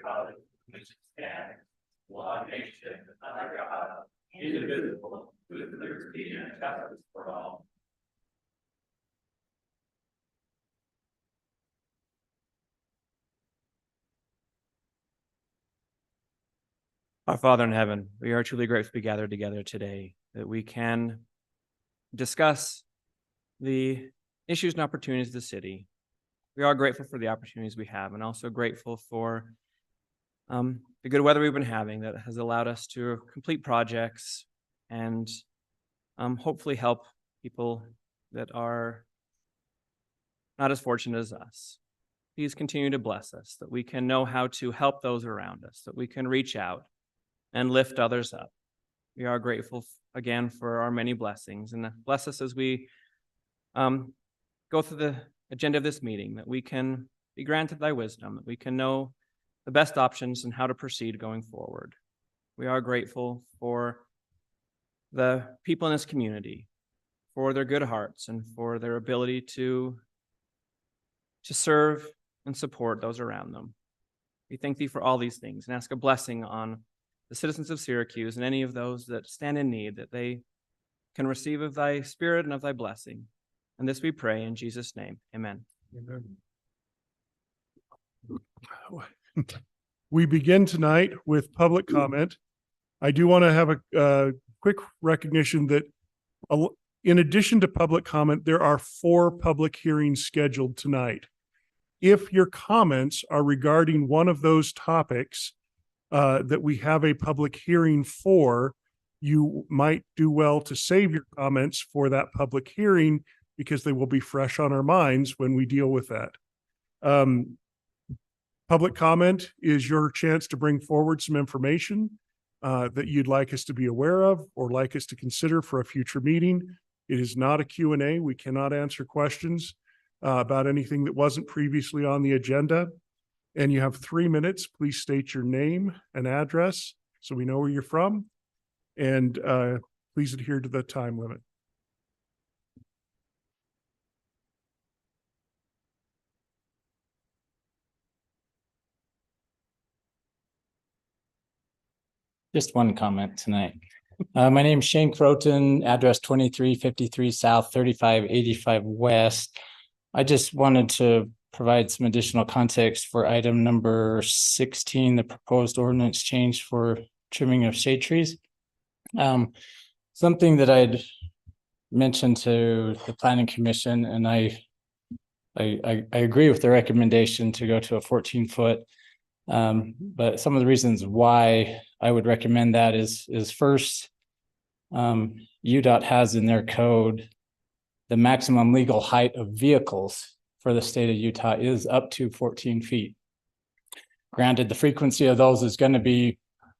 republic which stands one nation under God, indivisible, with liberty and justice for all. Our Father in heaven, we are truly grateful to be gathered together today, that we can discuss the issues and opportunities of the city. We are grateful for the opportunities we have, and also grateful for the good weather we've been having that has allowed us to complete projects and hopefully help people that are not as fortunate as us. Please continue to bless us, that we can know how to help those around us, that we can reach out and lift others up. We are grateful again for our many blessings, and bless us as we go through the agenda of this meeting, that we can be granted thy wisdom, that we can know the best options and how to proceed going forward. We are grateful for the people in this community, for their good hearts and for their ability to serve and support those around them. We thank thee for all these things and ask a blessing on the citizens of Syracuse and any of those that stand in need, that they can receive of thy spirit and of thy blessing. And this we pray in Jesus' name. Amen. Amen. We begin tonight with public comment. I do want to have a quick recognition that in addition to public comment, there are 4 public hearings scheduled tonight. If your comments are regarding one of those topics that we have a public hearing for, you might do well to save your comments for that public hearing because they will be fresh on our minds when we deal with that. Public comment is your chance to bring forward some information that you'd like us to be aware of or like us to consider for a future meeting. It is not a Q&A. We cannot answer questions about anything that wasn't previously on the agenda. And you have 3 minutes. Please state your name and address so we know where you're from. And please adhere to the time limit. Just one comment tonight. My name is Shane Croton, address 2353 South, 3585 West. I just wanted to provide some additional context for item number 16, the proposed ordinance change for trimming of shade trees. Something that I'd mentioned to the Planning Commission, and I agree with the recommendation to go to a 14-foot. But some of the reasons why I would recommend that is first, UDOT has in their code the maximum legal height of vehicles for the state of Utah is up to 14 feet. Granted, the frequency of those is going to be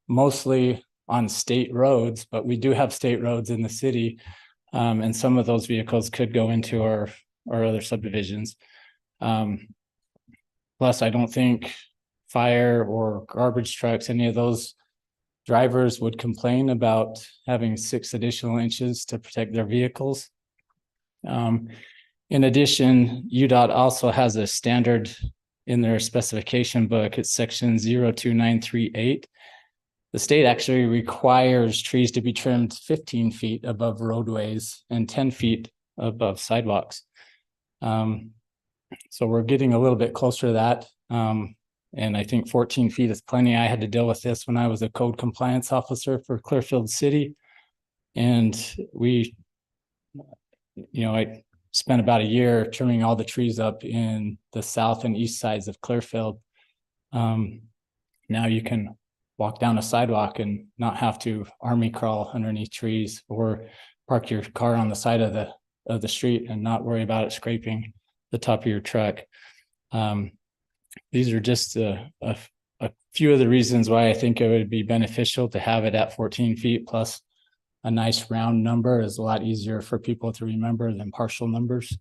mostly on state roads, but we do have state roads in the city, and some of those vehicles could go into our other subdivisions. Plus, I don't think fire or garbage trucks, any of those drivers would complain about having 6 additional inches to protect their vehicles. In addition, UDOT also has a standard in their specification book. It's section 02938. The state actually requires trees to be trimmed 15 feet above roadways and 10 feet above sidewalks. So we're getting a little bit closer to that. And I think 14 feet is plenty. I had to deal with this when I was a code compliance officer for Clearfield City. And I spent about a year trimming all the trees up in the south and east sides of Clearfield. Now you can walk down a sidewalk and not have to army crawl underneath trees or park your car on the side of the street and not worry about it scraping the top of your truck. These are just a few of the reasons why I think it would be beneficial to have it at 14 feet, plus a nice round number is a lot easier for people to remember than partial numbers.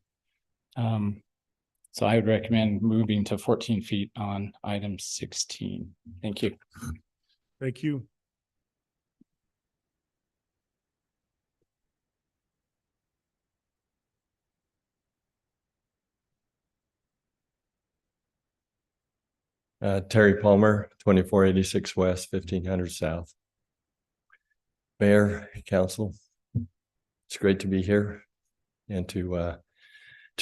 So I would recommend moving to 14 feet on item 16. Thank you. Thank you. Terry Palmer, 2486 West, 1500 South. Mayor, Council, it's great to be here and to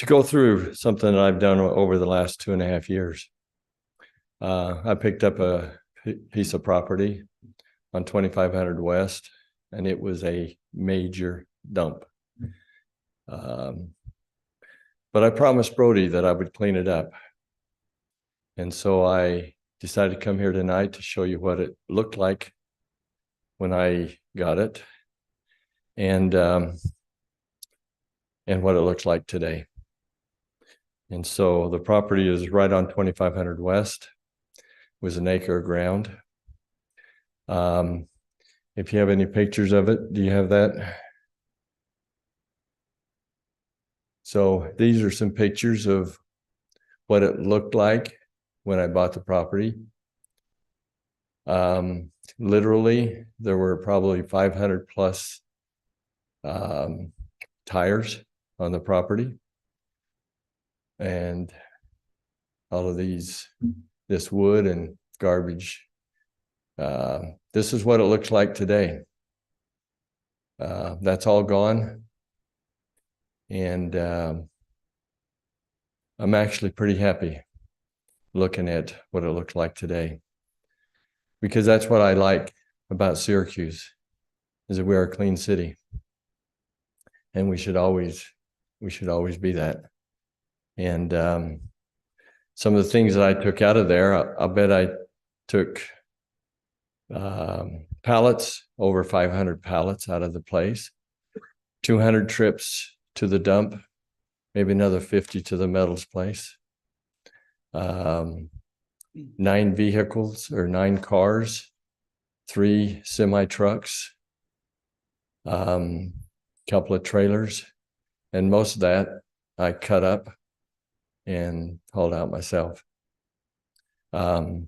go through something that I've done over the last 2.5 years. I picked up a piece of property on 2500 West, and it was a major dump. But I promised Brody that I would clean it up. And so I decided to come here tonight to show you what it looked like when I got it, and what it looks like today. And so the property is right on 2500 West, was an acre of ground. If you have any pictures of it, do you have that? So these are some pictures of what it looked like when I bought the property. Literally, there were probably 500 plus tires on the property. And all of this wood and garbage. This is what it looks like today. That's all gone. And I'm actually pretty happy looking at what it looks like today, because that's what I like about Syracuse, is that we are a clean city, and we should always be that. And some of the things that I took out of there, I'll bet I took pallets, over 500 pallets out of the place, 200 trips to the dump, maybe another 50 to the metals place, 9 vehicles or 9 cars, 3 semi trucks, couple of trailers, and most of that I cut up and hauled out myself. I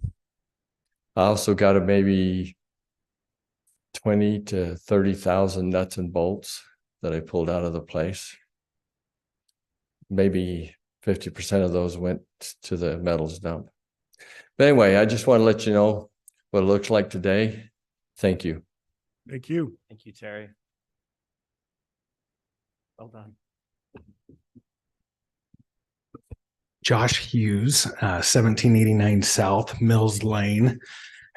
also got maybe 20 to 30,000 nuts and bolts that I pulled out of the place. Maybe 50% of those went to the metals dump. But anyway, I just want to let you know what it looks like today. Thank you. Thank you. Thank you, Terry. Well done. Josh Hughes, 1789 South Mills Lane.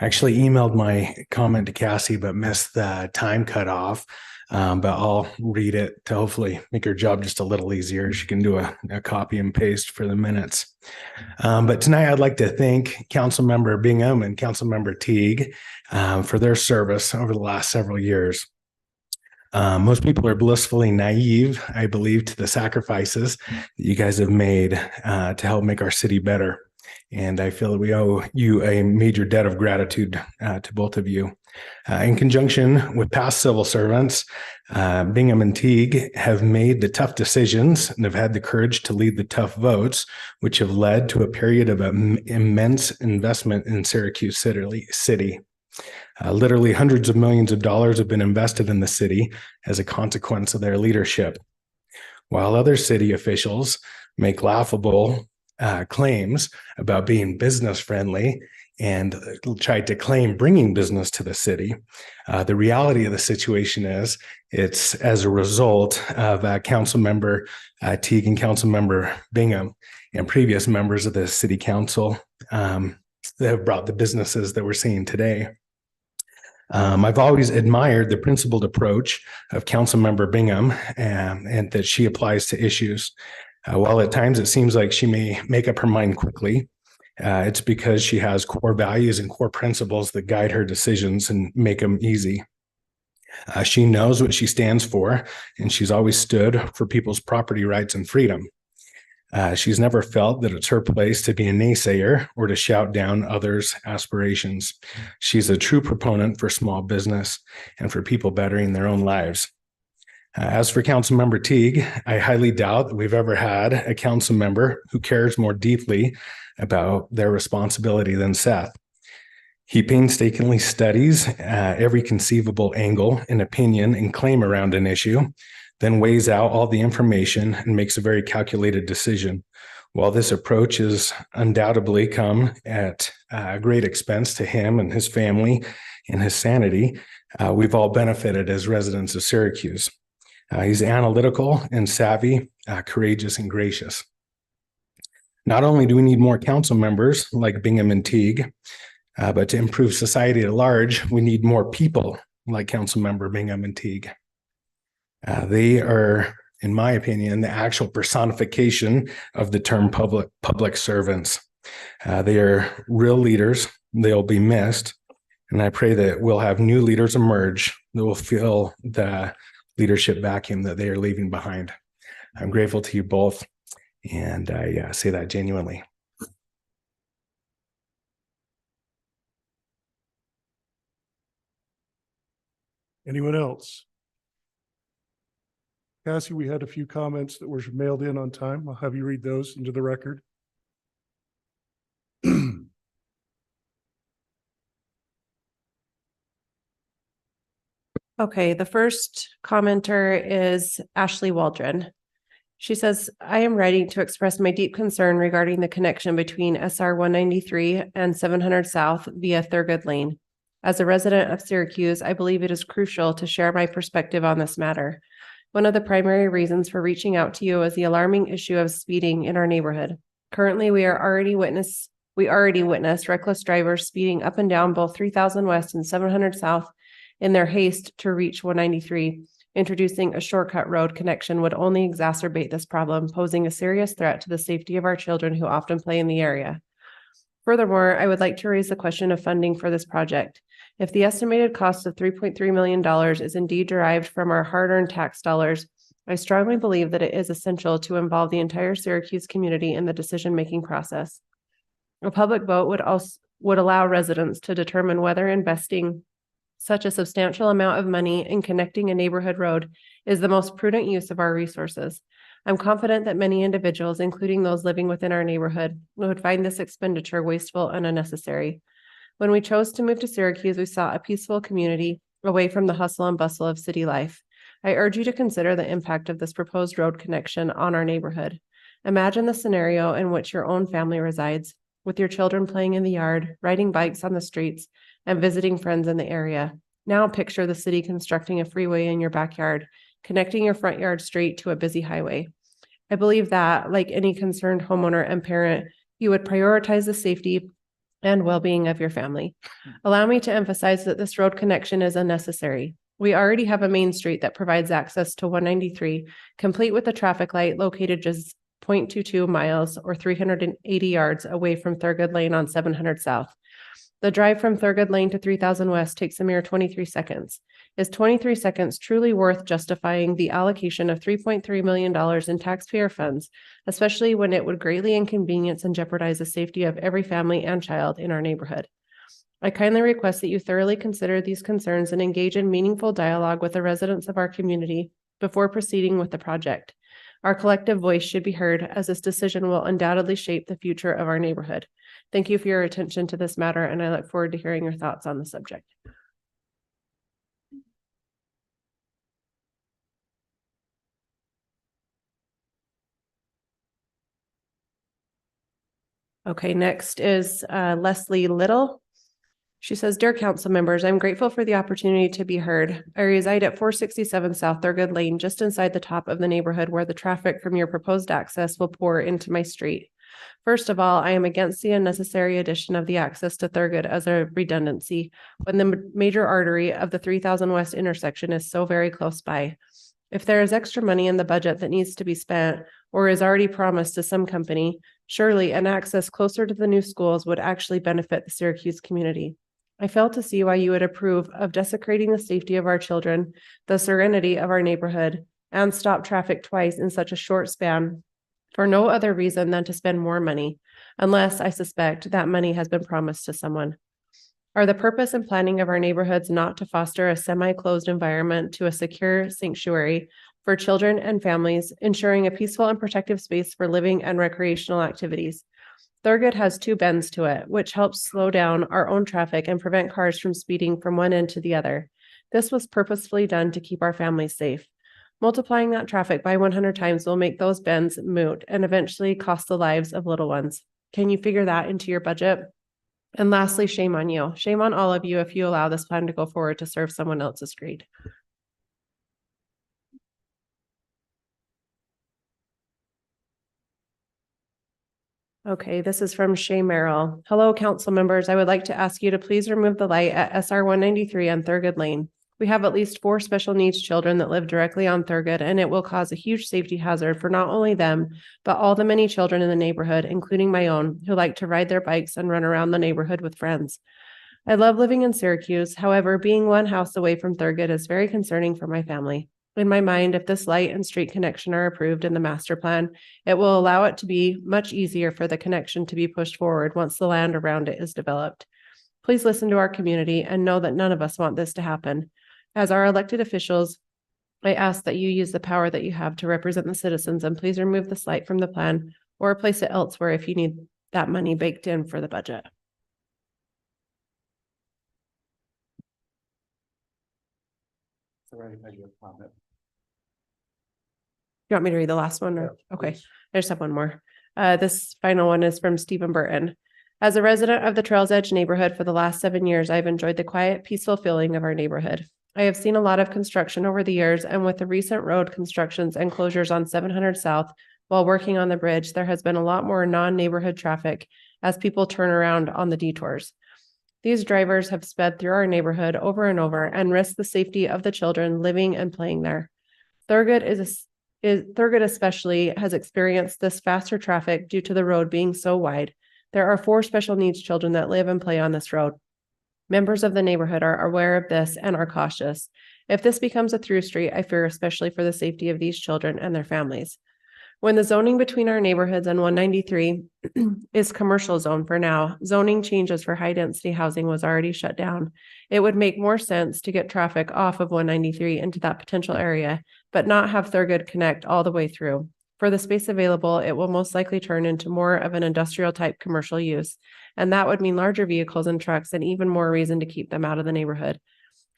Actually emailed my comment to Cassie, but missed the time cutoff. But I'll read it to hopefully make her job just a little easier. She can do a copy and paste for the minutes. But tonight I'd like to thank Councilmember Bingham and Councilmember Teague for their service over the last several years. Most people are blissfully naive, I believe, to the sacrifices that you guys have made to help make our city better. And I feel that we owe you a major debt of gratitude to both of you. In conjunction with past civil servants, Bingham and Teague have made the tough decisions and have had the courage to lead the tough votes, which have led to a period of immense investment in Syracuse City. Literally hundreds of millions of dollars have been invested in the city as a consequence of their leadership. While other city officials make laughable claims about being business friendly and tried to claim bringing business to the city, the reality of the situation is it's as a result of Councilmember Teague and Councilmember Bingham and previous members of the city council that have brought the businesses that we're seeing today. I've always admired the principled approach of Councilmember Bingham and that she applies to issues. While at times it seems like she may make up her mind quickly, it's because she has core values and core principles that guide her decisions and make them easy. She knows what she stands for, and she's always stood for people's property rights and freedom. She's never felt that it's her place to be a naysayer or to shout down others' aspirations. She's a true proponent for small business and for people bettering their own lives. As for Councilmember Teague, I highly doubt that we've ever had a council member who cares more deeply about their responsibility than Seth. He painstakingly studies every conceivable angle and opinion and claim around an issue, then weighs out all the information and makes a very calculated decision. While this approach has undoubtedly come at great expense to him and his family and his sanity, we've all benefited as residents of Syracuse. He's analytical and savvy, courageous and gracious. Not only do we need more council members like Bingham and Teague, but to improve society at large, we need more people like Councilmember Bingham and Teague. They are, in my opinion, the actual personification of the term public servants. They are real leaders. They'll be missed. And I pray that we'll have new leaders emerge that will fill the leadership vacuum that they are leaving behind. I'm grateful to you both. And I say that genuinely. Anyone else? Cassie, we had a few comments that were mailed in on time. I'll have you read those into the record. Okay, the first commenter is Ashley Waldron. She says, I am writing to express my deep concern regarding the connection between SR 193 and 700 South via Thurgood Lane. As a resident of Syracuse, I believe it is crucial to share my perspective on this matter. One of the primary reasons for reaching out to you is the alarming issue of speeding in our neighborhood. Currently, we already witness reckless drivers speeding up and down both 3000 West and 700 South in their haste to reach 193. Introducing a shortcut road connection would only exacerbate this problem, posing a serious threat to the safety of our children who often play in the area. Furthermore, I would like to raise the question of funding for this project. If the estimated cost of $3.3 million is indeed derived from our hard-earned tax dollars, I strongly believe that it is essential to involve the entire Syracuse community in the decision-making process. A public vote would allow residents to determine whether investing such a substantial amount of money in connecting a neighborhood road is the most prudent use of our resources. I'm confident that many individuals, including those living within our neighborhood, would find this expenditure wasteful and unnecessary. When we chose to move to Syracuse, we sought a peaceful community away from the hustle and bustle of city life. I urge you to consider the impact of this proposed road connection on our neighborhood. Imagine the scenario in which your own family resides, with your children playing in the yard, riding bikes on the streets, and visiting friends in the area. Now picture the city constructing a freeway in your backyard, connecting your front yard straight to a busy highway. I believe that, like any concerned homeowner and parent, you would prioritize the safety and well-being of your family. Allow me to emphasize that this road connection is unnecessary. We already have a main street that provides access to 193, complete with a traffic light located just 0.22 miles or 380 yards away from Thurgood Lane on 700 South. The drive from Thurgood Lane to 3000 West takes a mere 23 seconds. Is 23 seconds truly worth justifying the allocation of $3.3 million in taxpayer funds, especially when it would greatly inconvenience and jeopardize the safety of every family and child in our neighborhood? I kindly request that you thoroughly consider these concerns and engage in meaningful dialogue with the residents of our community before proceeding with the project. Our collective voice should be heard, as this decision will undoubtedly shape the future of our neighborhood. Thank you for your attention to this matter, and I look forward to hearing your thoughts on the subject. Okay, next is Leslie Little. She says, Dear council members, I'm grateful for the opportunity to be heard. I reside at 467 South Thurgood Lane, just inside the top of the neighborhood where the traffic from your proposed access will pour into my street. First of all, I am against the unnecessary addition of the access to Thurgood as a redundancy when the major artery of the 3000 West intersection is so very close by. If there is extra money in the budget that needs to be spent or is already promised to some company, surely an access closer to the new schools would actually benefit the Syracuse community. I fail to see why you would approve of desecrating the safety of our children, the serenity of our neighborhood, and stop traffic twice in such a short span for no other reason than to spend more money, unless I suspect that money has been promised to someone. Are the purpose and planning of our neighborhoods not to foster a semi-closed environment to a secure sanctuary for children and families, ensuring a peaceful and protective space for living and recreational activities? Thurgood has two bends to it, which helps slow down our own traffic and prevent cars from speeding from one end to the other. This was purposefully done to keep our families safe. Multiplying that traffic by 100 times will make those bends moot and eventually cost the lives of little ones. Can you figure that into your budget? And lastly, shame on you. Shame on all of you if you allow this plan to go forward to serve someone else's greed. Okay, this is from Shay Merrill. Hello, council members. I would like to ask you to please remove the light at SR 193 on Thurgood Lane. We have at least 4 special needs children that live directly on Thurgood, and it will cause a huge safety hazard for not only them, but all the many children in the neighborhood, including my own, who like to ride their bikes and run around the neighborhood with friends. I love living in Syracuse. However, being one house away from Thurgood is very concerning for my family. In my mind, if this light and street connection are approved in the master plan, it will allow it to be much easier for the connection to be pushed forward once the land around it is developed. Please listen to our community and know that none of us want this to happen. As our elected officials, I ask that you use the power that you have to represent the citizens, and please remove this light from the plan or place it elsewhere if you need that money baked in for the budget. You want me to read the last one? Or okay, I just have one more. This final one is from Stephen Burton. As a resident of the Trails Edge neighborhood for the last 7 years, I've enjoyed the quiet, peaceful feeling of our neighborhood. I have seen a lot of construction over the years, and with the recent road constructions and closures on 700 South while working on the bridge, there has been a lot more non-neighborhood traffic as people turn around on the detours. These drivers have sped through our neighborhood over and over and risked the safety of the children living and playing there. Thurgood especially has experienced this faster traffic due to the road being so wide. There are 4 special needs children that live and play on this road. Members of the neighborhood are aware of this and are cautious. If this becomes a through street, I fear especially for the safety of these children and their families. When the zoning between our neighborhoods and 193 is commercial zone for now, zoning changes for high density housing was already shut down. It would make more sense to get traffic off of 193 into that potential area, but not have Thurgood connect all the way through. For the space available, it will most likely turn into more of an industrial type commercial use, and that would mean larger vehicles and trucks and even more reason to keep them out of the neighborhood.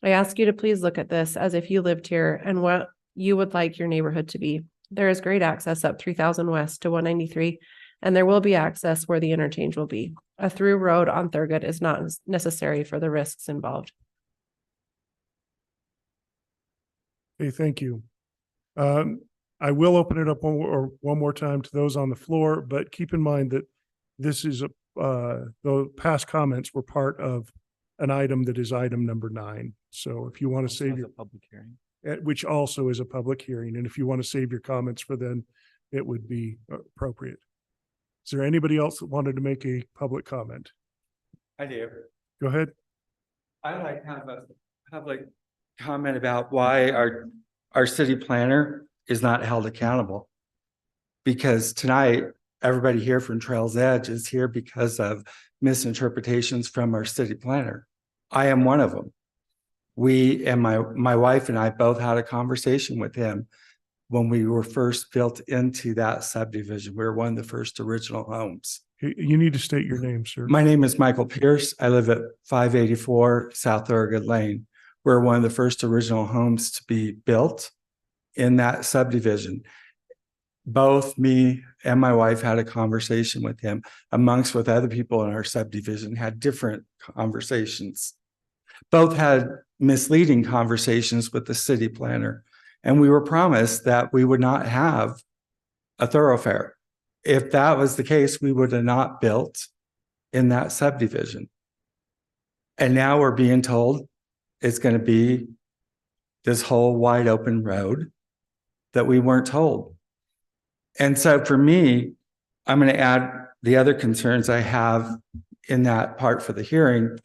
I ask you to please look at this as if you lived here and what you would like your neighborhood to be. There is great access up 3000 West to 193, and there will be access where the interchange will be. A through road on Thurgood is not necessary for the risks involved. Okay, thank you. I will open it up one more time to those on the floor, but keep in mind that this is the past comments were part of an item that is item number 9. So if you want to save your public hearing, which also is a public hearing, and if you want to save your comments for then, it would be appropriate. Is there anybody else that wanted to make a public comment? I do. Go ahead. I like have a public comment about why our city planner is not held accountable. Because tonight, everybody here from Trails Edge is here because of misinterpretations from our city planner. I am one of them. We and my wife and I both had a conversation with him when we were first built into that subdivision. We were one of the first original homes. You need to state your name, sir. My name is Michael Pierce. I live at 584 South Thurgood Lane. We're one of the first original homes to be built in that subdivision. Both me and my wife had a conversation with him, amongst with other people in our subdivision, had different conversations. Both had misleading conversations with the city planner, and we were promised that we would not have a thoroughfare. If that was the case, we would have not built in that subdivision. And now we're being told it's going to be this whole wide open road that we weren't told. And so for me, I'm going to add the other concerns I have in that part for the hearing.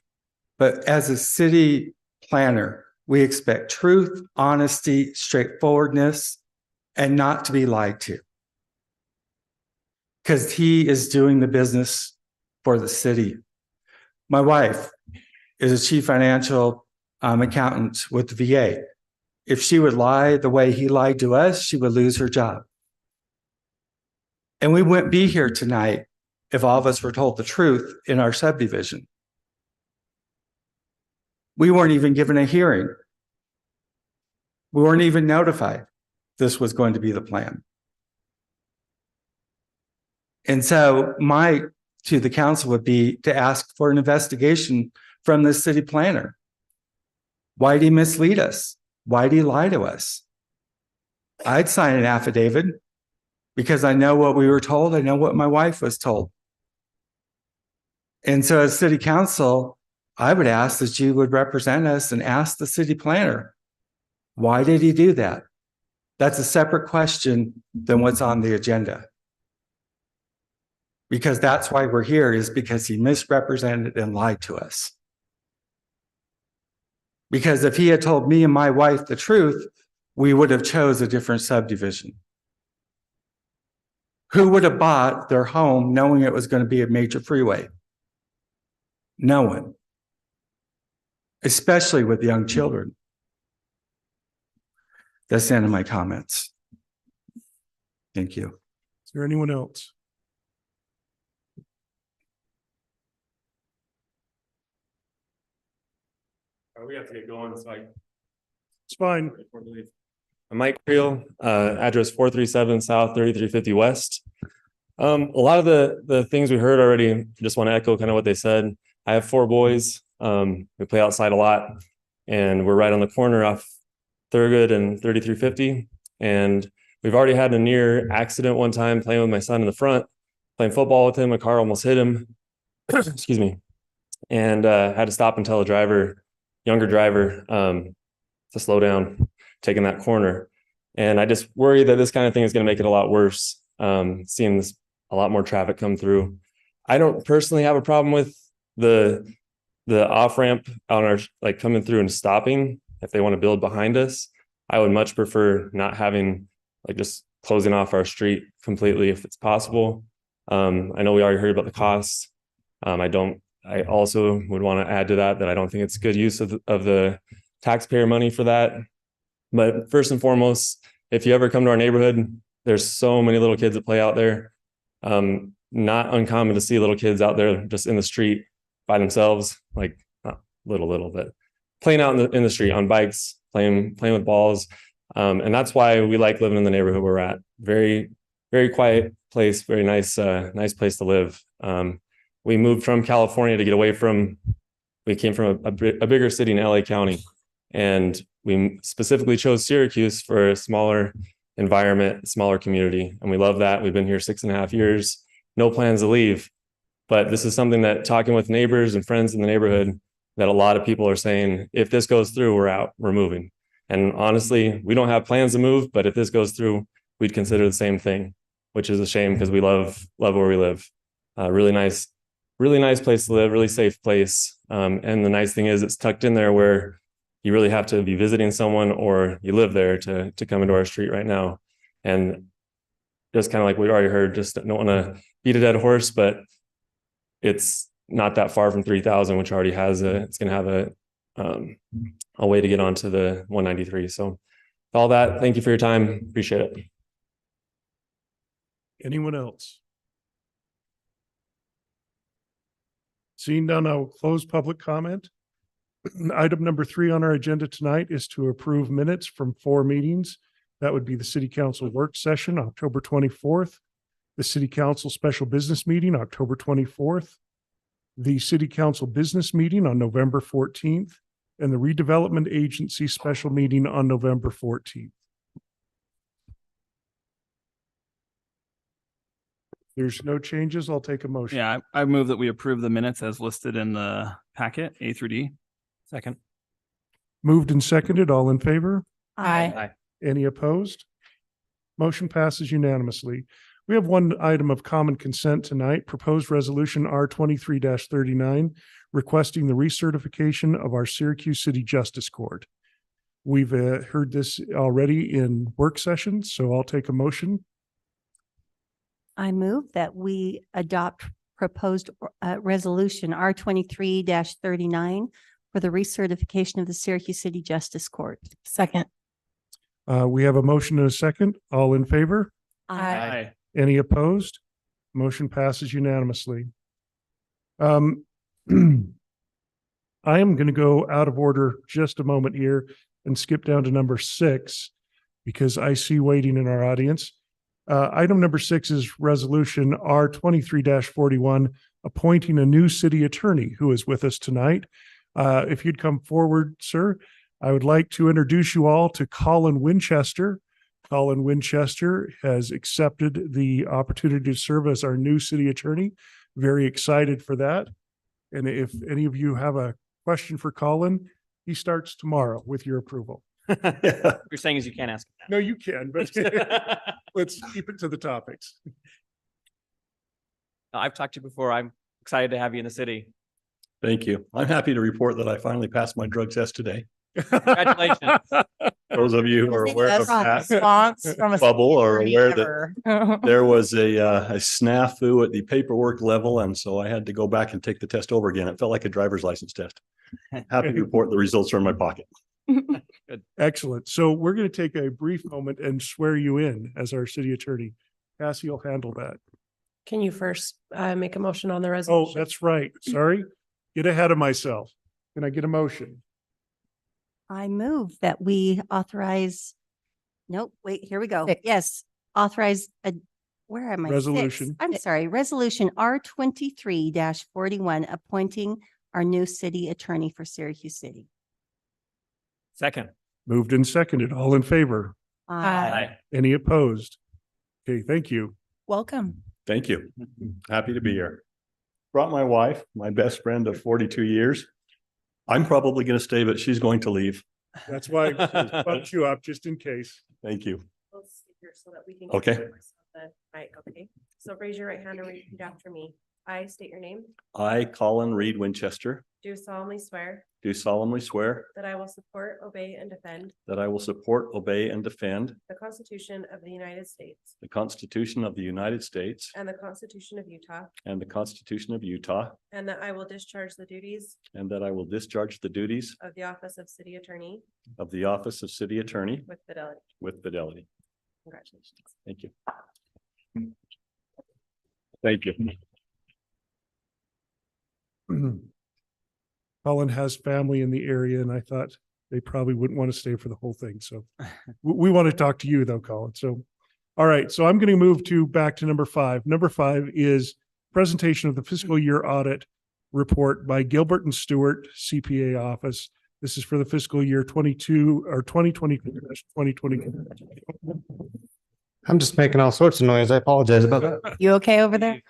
But as a city planner, we expect truth, honesty, straightforwardness, and not to be lied to. Because he is doing the business for the city. My wife is a chief financial accountant with the VA. If she would lie the way he lied to us, she would lose her job. And we wouldn't be here tonight if all of us were told the truth in our subdivision. We weren't even given a hearing. We weren't even notified. this was going to be the plan. And so to the council would be to ask for an investigation from the city planner. Why did he mislead us? Why did he lie to us? I'd sign an affidavit because I know what we were told. I know what my wife was told. And so as city council, I would ask that you would represent us and ask the city planner, why did he do that? That's a separate question than what's on the agenda. Because that's why we're here, is because he misrepresented and lied to us. Because if he had told me and my wife the truth, we would have chose a different subdivision. Who would have bought their home knowing it was going to be a major freeway? No one. Especially with young children. That's the end of my comments. Thank you. Is there anyone else? We have to get going, so It's fine. I'm Mike Creel, address 437 South, 3350 West. A lot of the things we heard already, just want to echo kind of what they said. I have 4 boys. We play outside a lot, and we're right on the corner off Thurgood and 3350. And we've already had a near accident one time playing with my son in the front, playing football with him. A car almost hit him. Excuse me. And had to stop and tell a younger driver, to slow down, taking that corner. And I just worry that this kind of thing is going to make it a lot worse, seeing a lot more traffic come through. I don't personally have a problem with the off-ramp on our, like, coming through and stopping if they want to build behind us. I would much prefer not having, like, just closing off our street completely if it's possible. I know we already heard about the costs. I also would want to add to that I don't think it's good use of the taxpayer money for that. But first and foremost, if you ever come to our neighborhood, there's so many little kids that play out there. Not uncommon to see little kids out there just in the street by themselves, like not little, but playing out in the street on bikes, playing with balls. And that's why we like living in the neighborhood we're at. Very, very quiet place, very nice place to live. We moved from California to get away we came from a bigger city in LA County, and we specifically chose Syracuse for a smaller environment, smaller community. And we love that. We've been here 6.5 years, no plans to leave. But this is something that, talking with neighbors and friends in the neighborhood, that a lot of people are saying, if this goes through, we're out, we're moving. And honestly, we don't have plans to move, but if this goes through, we'd consider the same thing, which is a shame because we love where we live. Really nice place to live, really safe place. And the nice thing is it's tucked in there where you really have to be visiting someone or you live there to come into our street right now. And just kind of like we already heard, just don't want to beat a dead horse, but it's not that far from 3000, which already has it's going to have a way to get onto the 193. So all that, thank you for your time. Appreciate it. Anyone else? Seeing none, I will close public comment. Item number 3 on our agenda tonight is to approve minutes from 4 meetings. That would be the City Council work session, October 24th, the City Council special business meeting, October 24th, the City Council business meeting on November 14th, and the Redevelopment Agency special meeting on November 14th. There's no changes. I'll take a motion. Yeah, I move that we approve the minutes as listed in the packet, A through D. Second. Moved and seconded. All in favor? Aye. Any opposed? Motion passes unanimously. We have one item of common consent tonight, proposed resolution R23-39, requesting the recertification of our Syracuse City Justice Court. We've heard this already in work sessions, so I'll take a motion. I move that we adopt proposed resolution R23-39 for the recertification of the Syracuse City Justice Court. Second. We have a motion and a second. All in favor? Aye. Any opposed? Motion passes unanimously. I am going to go out of order just a moment here and skip down to number 6, because I see waiting in our audience. Item number 6 is resolution R 23-41, appointing a new city attorney who is with us tonight. If you'd come forward, sir, I would like to introduce you all to Colin Winchester. Colin Winchester has accepted the opportunity to serve as our new city attorney. Very excited for that. And if any of you have a question for Colin, he starts tomorrow with your approval. What you're saying is you can't ask him No, you can, but that. let's keep it to the topics. I've talked to you before. I'm excited to have you in the city. Thank you. I'm happy to report that I finally passed my drug test today. Congratulations. Those of you who are aware of that Response from a bubble are aware that ever. there was a snafu at the paperwork level, and so I had to go back and take the test over again. It felt like a driver's license test. Happy to report the results are in my pocket. Excellent. So we're going to take a brief moment and swear you in as our city attorney. Cassie will handle that. Can you first make a motion on the Oh, resolution? that's right. Sorry. Get ahead of myself. Can I get a motion? I move that we authorize, nope, wait, here we go. Yes, authorize where am I? Six. Resolution. I'm sorry, resolution R 23-41, appointing our new city attorney for Syracuse City. Second. Moved and seconded. All in favor? Aye. Any opposed? Okay, thank you. Welcome. Thank you. Happy to be here. Brought my wife, my best friend of 42 years. I'm probably going to stay, but she's going to leave. That's why I bumped you up just in case. Thank you. Let's see here so that we can. Okay. Right, okay. So raise your right hand and repeat after me. I state your name. I, Colin Reed Winchester, Do solemnly swear do solemnly swear that I will support, obey, and defend that I will support, obey, and defend the Constitution of the United States the Constitution of the United States and the Constitution of Utah, and the Constitution of Utah, and that I will discharge the duties and that I will discharge the duties of the office of city attorney of the office of city attorney with fidelity. with fidelity. Congratulations. Thank you. Thank you. Colin has family in the area and I thought they probably wouldn't want to stay for the whole thing. So we want to talk to you though, Colin. So, all right. So I'm going to move back to number 5. Number 5 is presentation of the fiscal year audit report by Gilbert and Stewart CPA office. This is for the fiscal year 2020. I'm just making all sorts of noise. I apologize about that. You okay over there?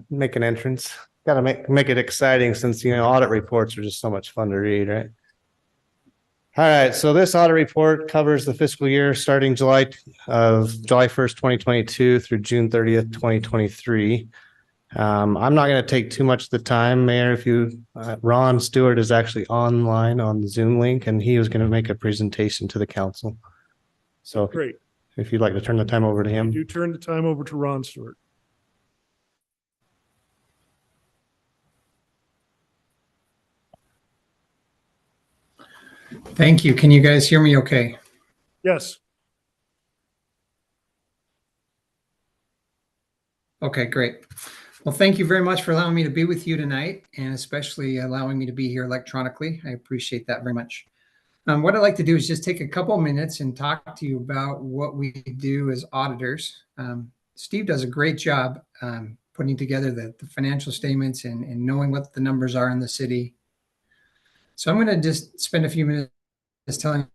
Make an entrance. Got to make it exciting since, audit reports are just so much fun to read, right? All right. So this audit report covers the fiscal year starting July 1st, 2022 through June 30th, 2023. I'm not going to take too much of the time, Mayor. Ron Stewart is actually online on the Zoom link, and he was going to make a presentation to the council. So Great. if you'd like to turn the time over to him. You turn the time over to Ron Stewart. Thank you. Can you guys hear me okay? Yes. Okay, great. Well, thank you very much for allowing me to be with you tonight and especially allowing me to be here electronically. I appreciate that very much. What I'd like to do is just take a couple minutes and talk to you about what we do as auditors. Steve does a great job putting together the financial statements and knowing what the numbers are in the city. So I'm going to just spend a few minutes telling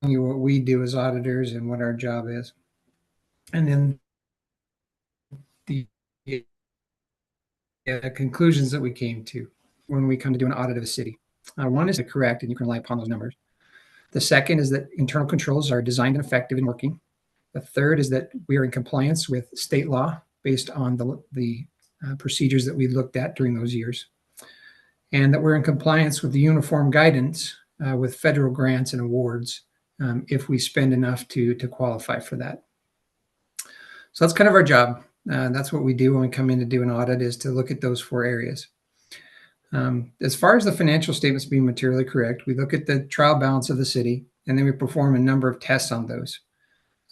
you what we do as auditors and what our job is. And then the conclusions that we came to when we come to do an audit of a city. One is correct, and you can rely upon those numbers. The second is that internal controls are designed and effective in working. The third is that we are in compliance with state law based on the procedures that we looked at during those years. And that we're in compliance with the uniform guidance with federal grants and awards if we spend enough to qualify for that. So that's kind of our job. That's what we do when we come in to do an audit, is to look at those 4 areas. As far as the financial statements being materially correct, we look at the trial balance of the city, and then we perform a number of tests on those.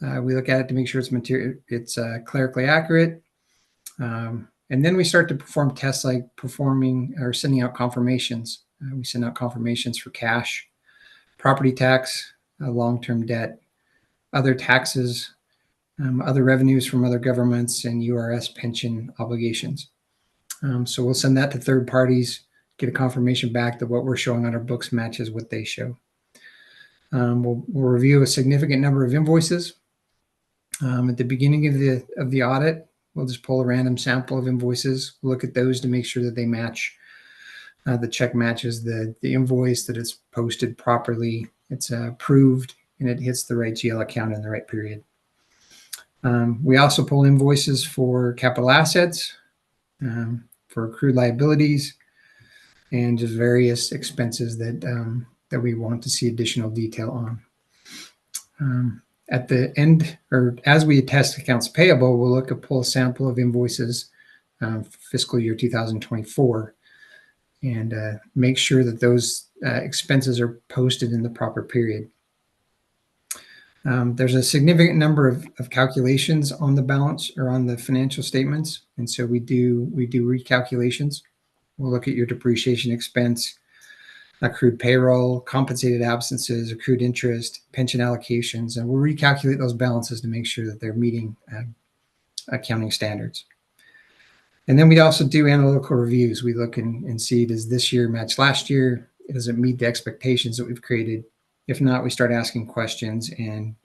We look at it to make sure it's clerically accurate. And then we start to perform tests like performing or sending out confirmations. We send out confirmations for cash. property tax, long-term debt, other taxes, other revenues from other governments, and URS pension obligations. So we'll send that to third parties, get a confirmation back that what we're showing on our books matches what they show. We'll review a significant number of invoices. At the beginning of the audit, we'll just pull a random sample of invoices, look at those to make sure that they match. The check matches the invoice, that it's posted properly, it's approved, and it hits the right GL account in the right period. We also pull invoices for capital assets, for accrued liabilities, and just various expenses that we want to see additional detail on. At the end, or as we attest accounts payable, we'll look at pull a sample of invoices for fiscal year 2024 and make sure that those expenses are posted in the proper period. There's a significant number of calculations on the balance or on the financial statements, and so we do recalculations. We'll look at your depreciation expense, accrued payroll, compensated absences, accrued interest, pension allocations, and we'll recalculate those balances to make sure that they're meeting accounting standards. And then we also do analytical reviews. We look and see, does this year match last year? Does it meet the expectations that we've created? If not, we start asking questions and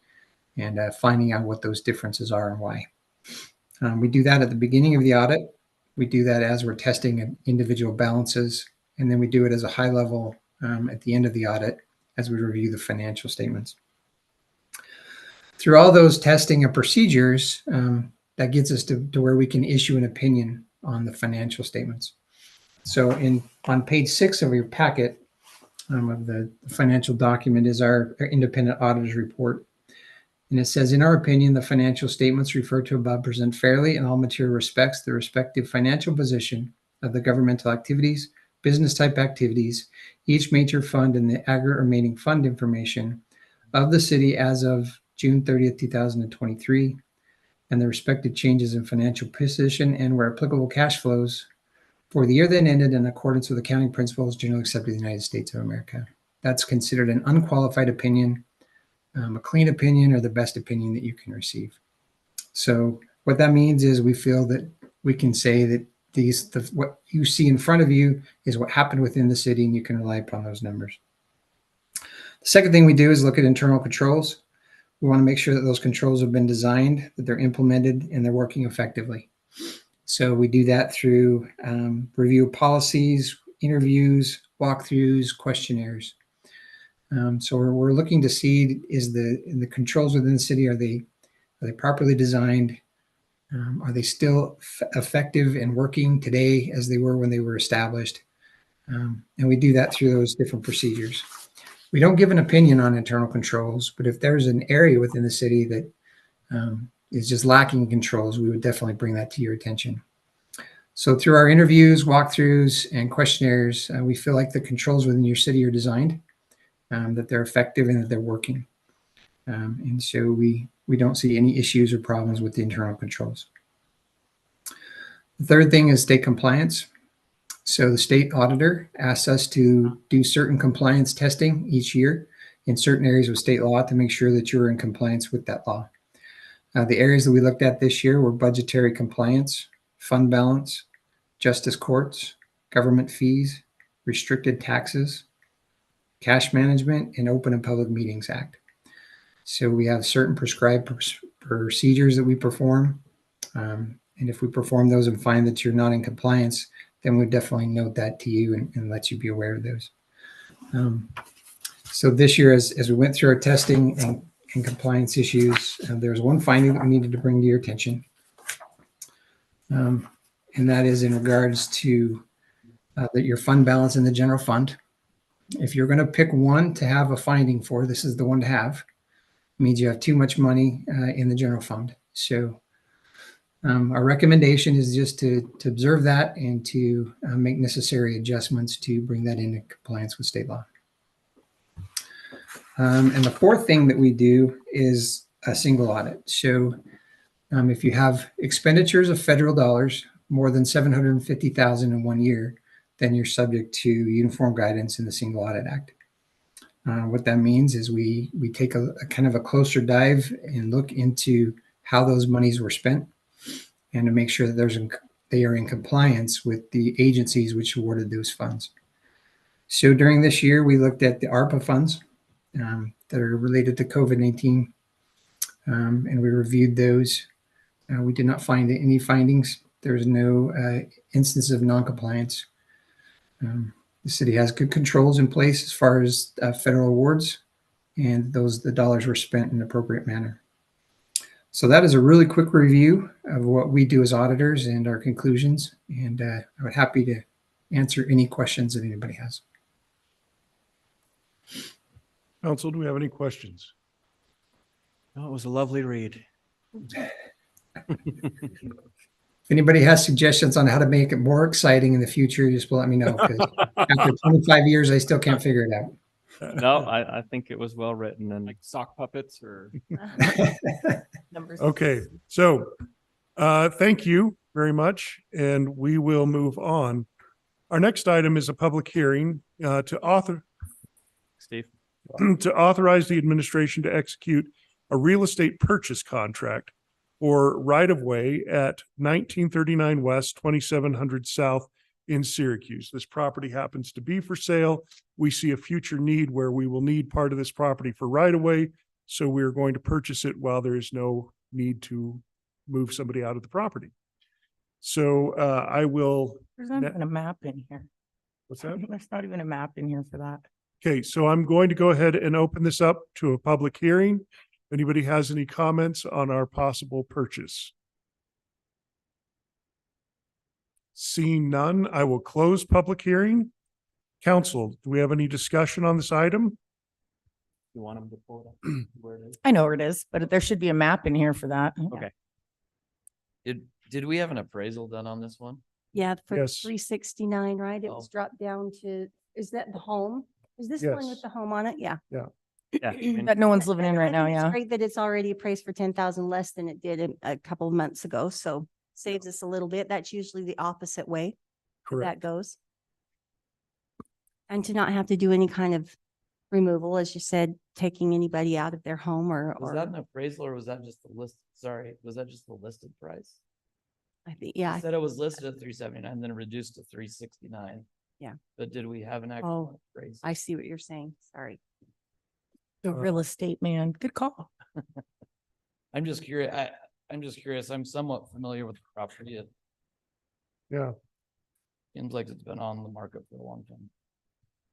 finding out what those differences are and why. We do that at the beginning of the audit. We do that as we're testing individual balances, and then we do it as a high level at the end of the audit as we review the financial statements. Through all those testing and procedures, that gets us to where we can issue an opinion on the financial statements. So on page 6 of your packet of the financial document is our independent auditor's report. And it says, in our opinion, the financial statements referred to above present fairly in all material respects the respective financial position of the governmental activities, business type activities, each major fund, and the aggregate remaining fund information of the city as of June 30th, 2023, and the respective changes in financial position and, where applicable, cash flows for the year then ended in accordance with accounting principles generally accepted in the United States of America. That's considered an unqualified opinion, a clean opinion, or the best opinion that you can receive. So what that means is we feel that we can say that what you see in front of you is what happened within the city, and you can rely upon those numbers. The second thing we do is look at internal controls. We want to make sure that those controls have been designed, that they're implemented, and they're working effectively. So we do that through review policies, interviews, walkthroughs, questionnaires. So we're looking to see, is the controls within the city, are they properly designed? Are they still effective and working today as they were when they were established? And we do that through those different procedures. We don't give an opinion on internal controls, but if there's an area within the city that is just lacking controls, we would definitely bring that to your attention. So through our interviews, walkthroughs, and questionnaires, we feel like the controls within your city are designed, that they're effective, and that they're working. And so we don't see any issues or problems with the internal controls. The third thing is state compliance. So the state auditor asks us to do certain compliance testing each year in certain areas of state law to make sure that you're in compliance with that law. The areas that we looked at this year were budgetary compliance, fund balance, justice courts, government fees, restricted taxes, cash management, and Open and Public Meetings Act. So we have certain prescribed procedures that we perform. And if we perform those and find that you're not in compliance, then we'll definitely note that to you and let you be aware of those. So this year, as we went through our testing and compliance issues, there was one finding that we needed to bring to your attention. And that is in regards to your fund balance in the general fund. If you're going to pick one to have a finding for, this is the one to have. It means you have too much money in the general fund. So our recommendation is just to observe that and to make necessary adjustments to bring that into compliance with state law. And the fourth thing that we do is a single audit. So if you have expenditures of federal dollars, more than $750,000 in 1 year, then you're subject to uniform guidance in the Single Audit Act. What that means is we take a kind of a closer dive and look into how those monies were spent and to make sure that they are in compliance with the agencies which awarded those funds. So during this year, we looked at the ARPA funds that are related to COVID-19, and we reviewed those. We did not find any findings. There was no instance of noncompliance. The city has good controls in place as far as federal awards, and the dollars were spent in an appropriate manner. So that is a really quick review of what we do as auditors and our conclusions. And I would be happy to answer any questions that anybody has. Council, do we have any questions? Oh, it was a lovely read. If anybody has suggestions on how to make it more exciting in the future, just let me know. Because after 25 years, I still can't figure it out. No, I think it was well written, and like sock puppets or. Okay, so thank you very much, and we will move on. Our next item is a public hearing to Steve. authorize the administration to execute a real estate purchase contract for right-of-way at 1939 West, 2700 South in Syracuse. This property happens to be for sale. We see a future need where we will need part of this property for right-of-way, so we're going to purchase it while there is no need to move somebody out of the property. So I will. There's not even a map in here. What's that? There's not even a map in here for that. Okay, so I'm going to go ahead and open this up to a public hearing. If anybody has any comments on our possible purchase? Seeing none, I will close public hearing. Council, do we have any discussion on this item? You want him to pull it up where it is? I know where it is, but there should be a map in here for that. Okay. Did we have an appraisal done on this one? Yeah, for Yes. 369, right? It was Oh. dropped down to, is that the home? Is this the one Yes. with the home on it? Yeah. Yeah. I mean, That no one's living in right now, It's yeah. great that it's already appraised for 10,000 less than it did a couple of months ago. So saves us a little bit. That's usually the opposite way Correct. that goes. And to not have to do any kind of removal, as you said, taking anybody out of their home Was that an appraisal or was that just the list? Sorry, was that just the listed price? I think, yeah. You said it was listed at 379, then reduced to 369. Yeah. But did we have an actual appraisal? I see what you're saying. Sorry. The real estate man. Good call. I'm just curious. I'm just curious. I'm somewhat familiar with the property. It Yeah. seems like it's been on the market for a long time.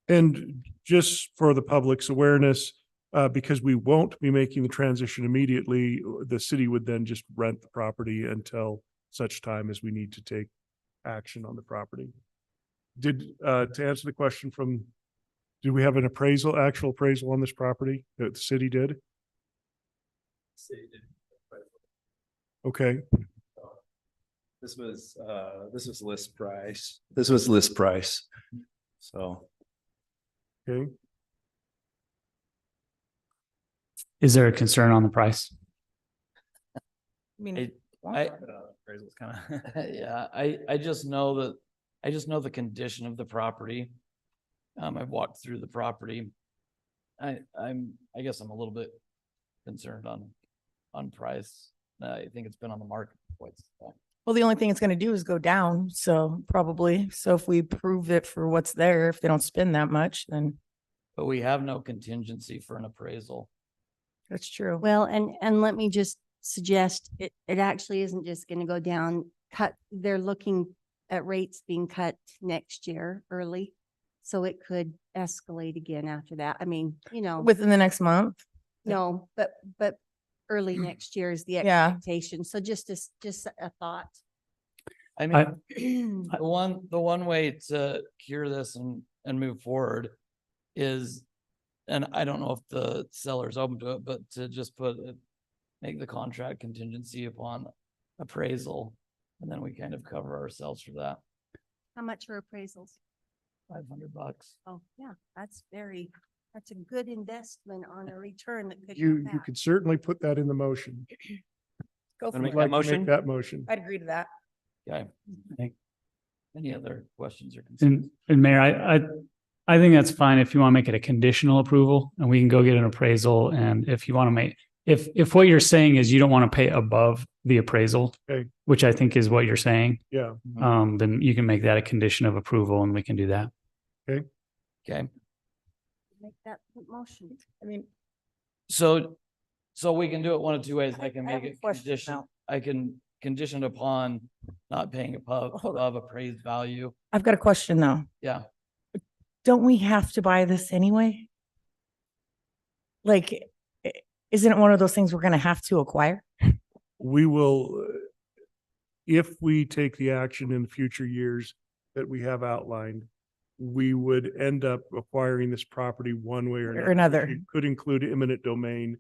And just for the public's awareness, because we won't be making the transition immediately, the city would then just rent the property until such time as we need to take action on the property. To answer the question did we have an actual appraisal on this property that the city did? Okay, This was list price. This was list price. So. okay. Is there a concern on the price? I mean, Appraisal's kind of. Yeah, I just know the condition of the property. I've walked through the property. I guess I'm a little bit concerned on price. I think it's been on the market for quite some time. well, the only thing it's going to do is go down. So probably. So if we prove it for what's there, if they don't spend that much, then But we have no contingency for an appraisal. that's true. Well, and let me just suggest it actually isn't just going to go down. They're looking at rates being cut next year early. So it could escalate again after that. I mean, Within the next month. no, but early next year is the Yeah. expectation. So just a thought. I mean, the one way to cure this and move forward is, and I don't know if the seller's open to it, but to just make the contract contingency upon appraisal, and then we kind of cover ourselves for that. How much are appraisals? $500. Oh, yeah, that's a good investment on a return that could You come back. could certainly put that in the motion. Go for Wanna it. make that motion? That motion. I'd agree to that. Okay. Okay. Any other questions or concerns? And Mayor, I think that's fine if you want to make it a conditional approval and we can go get an appraisal. And if you want to make, if what you're saying is you don't want to pay above the appraisal, Okay. which I think is what you're saying, Yeah. then you can make that a condition of approval and we can do that. Okay. Okay. Make that motion. I mean, So we can do it one of two ways. I can I have make a it question condition, now. I can condition upon not paying above appraised value. I've got a question though. Yeah. Don't we have to buy this anyway? Like, isn't it one of those things we're gonna have to acquire? We will, if we take the action in future years that we have outlined, we would end up acquiring this property one way or another. It could include eminent domain,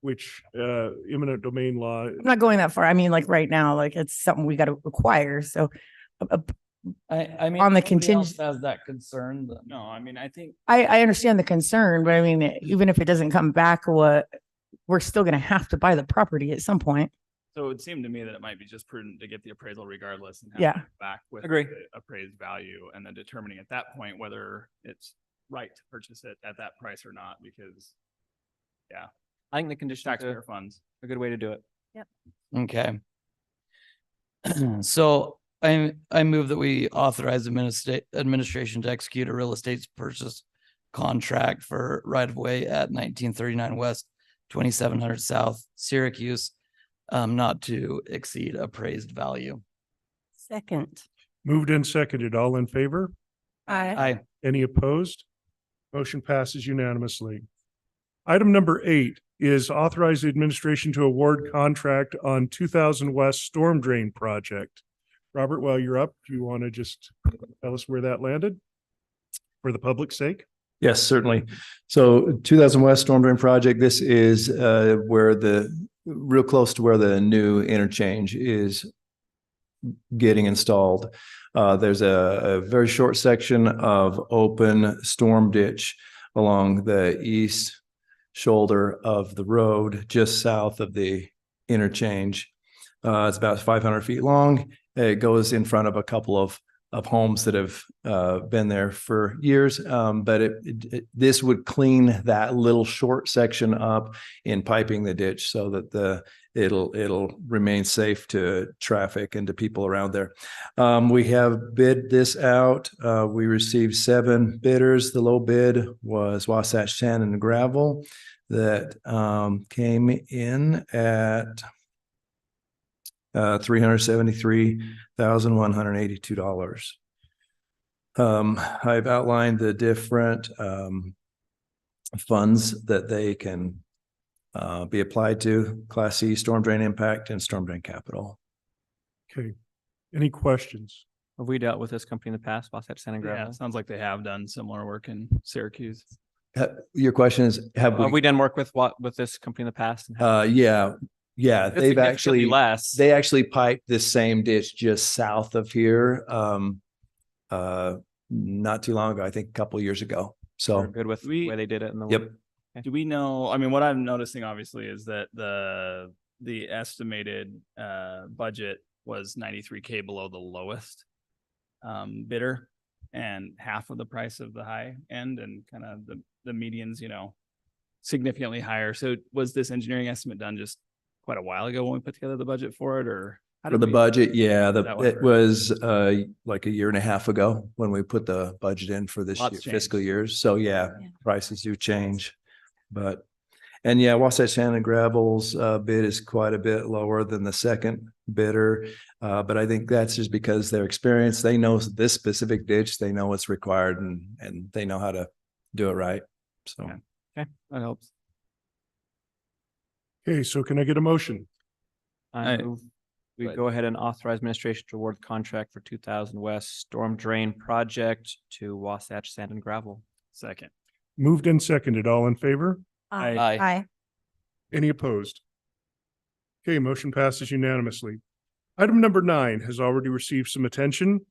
which eminent domain law. I'm not going that far. I mean, like right now, like it's something we got to acquire. So I mean, on the if somebody else contingent, has that concern, then No, I mean, I think I understand the concern, but I mean, even if it doesn't come back, we're still going to have to buy the property at some point. So it would seem to me that it might be just prudent to get the appraisal regardless and have Yeah. it back with Agree. the appraised value and then determining at that point whether it's right to purchase it at that price or not, because I think the condition taxpayer funds. a good way to do it. okay. So I move that we authorize administration to execute a real estate purchase contract for right of way at 1939 West, 2700 South, Syracuse, not to exceed appraised value. Second. Moved and seconded. All in favor? Aye. Any opposed? Motion passes unanimously. Item number 8 is authorize the administration to award contract on 2000 West Storm Drain Project. Robert, while you're up, do you want to just tell us where that landed for the public's sake? Yes, certainly. So 2000 West Storm Drain Project, this is where real close to where the new interchange is getting installed. There's a very short section of open storm ditch along the east shoulder of the road, just south of the interchange. It's about 500 feet long. It goes in front of a couple of homes that have been there for years. But this would clean that little short section up in piping the ditch so that it'll remain safe to traffic and to people around there. We have bid this out. We received 7 bidders. The low bid was Wasatch Sand and Gravel that came in at $373,182. I've outlined the different funds that they can be applied to: Class C, storm drain impact, and storm drain capital. Okay. Any questions? Have we dealt with this company in the past, Wasatch Sand and Yeah, Gravel? it sounds like they have done similar work in Syracuse. Your question is, Have we done work with this company in the past? Yeah. It's They've significantly actually less. They actually piped this same ditch just south of here. Not too long ago, I think a couple of years ago. So We're good with the way they did it in the Yep. work. Do we know, I mean, what I'm noticing obviously is that the estimated budget was 93K below the lowest bidder and half of the price of the high end, and kind of the medians, significantly higher. So was this engineering estimate done just quite a while ago when we put together the budget for it, or how for did the we- budget, yeah, that one it for- was like a year and a half ago when we put the budget in for this Lots fiscal changed. years. So yeah, prices do change. But, and yeah, Wasatch Sand and Gravel's bid is quite a bit lower than the second bidder. But I think that's just because their experience, they know this specific ditch, they know what's required, and they know how to do it right. So. Okay, that helps. Okay, so can I get a motion? I move we go ahead and authorize administration to award the contract for 2000 West Storm Drain Project to Wasatch Sand and Gravel. Second. Moved and seconded. All in favor? Aye. Any opposed? Okay, motion passes unanimously. Item number 9 has already received some attention.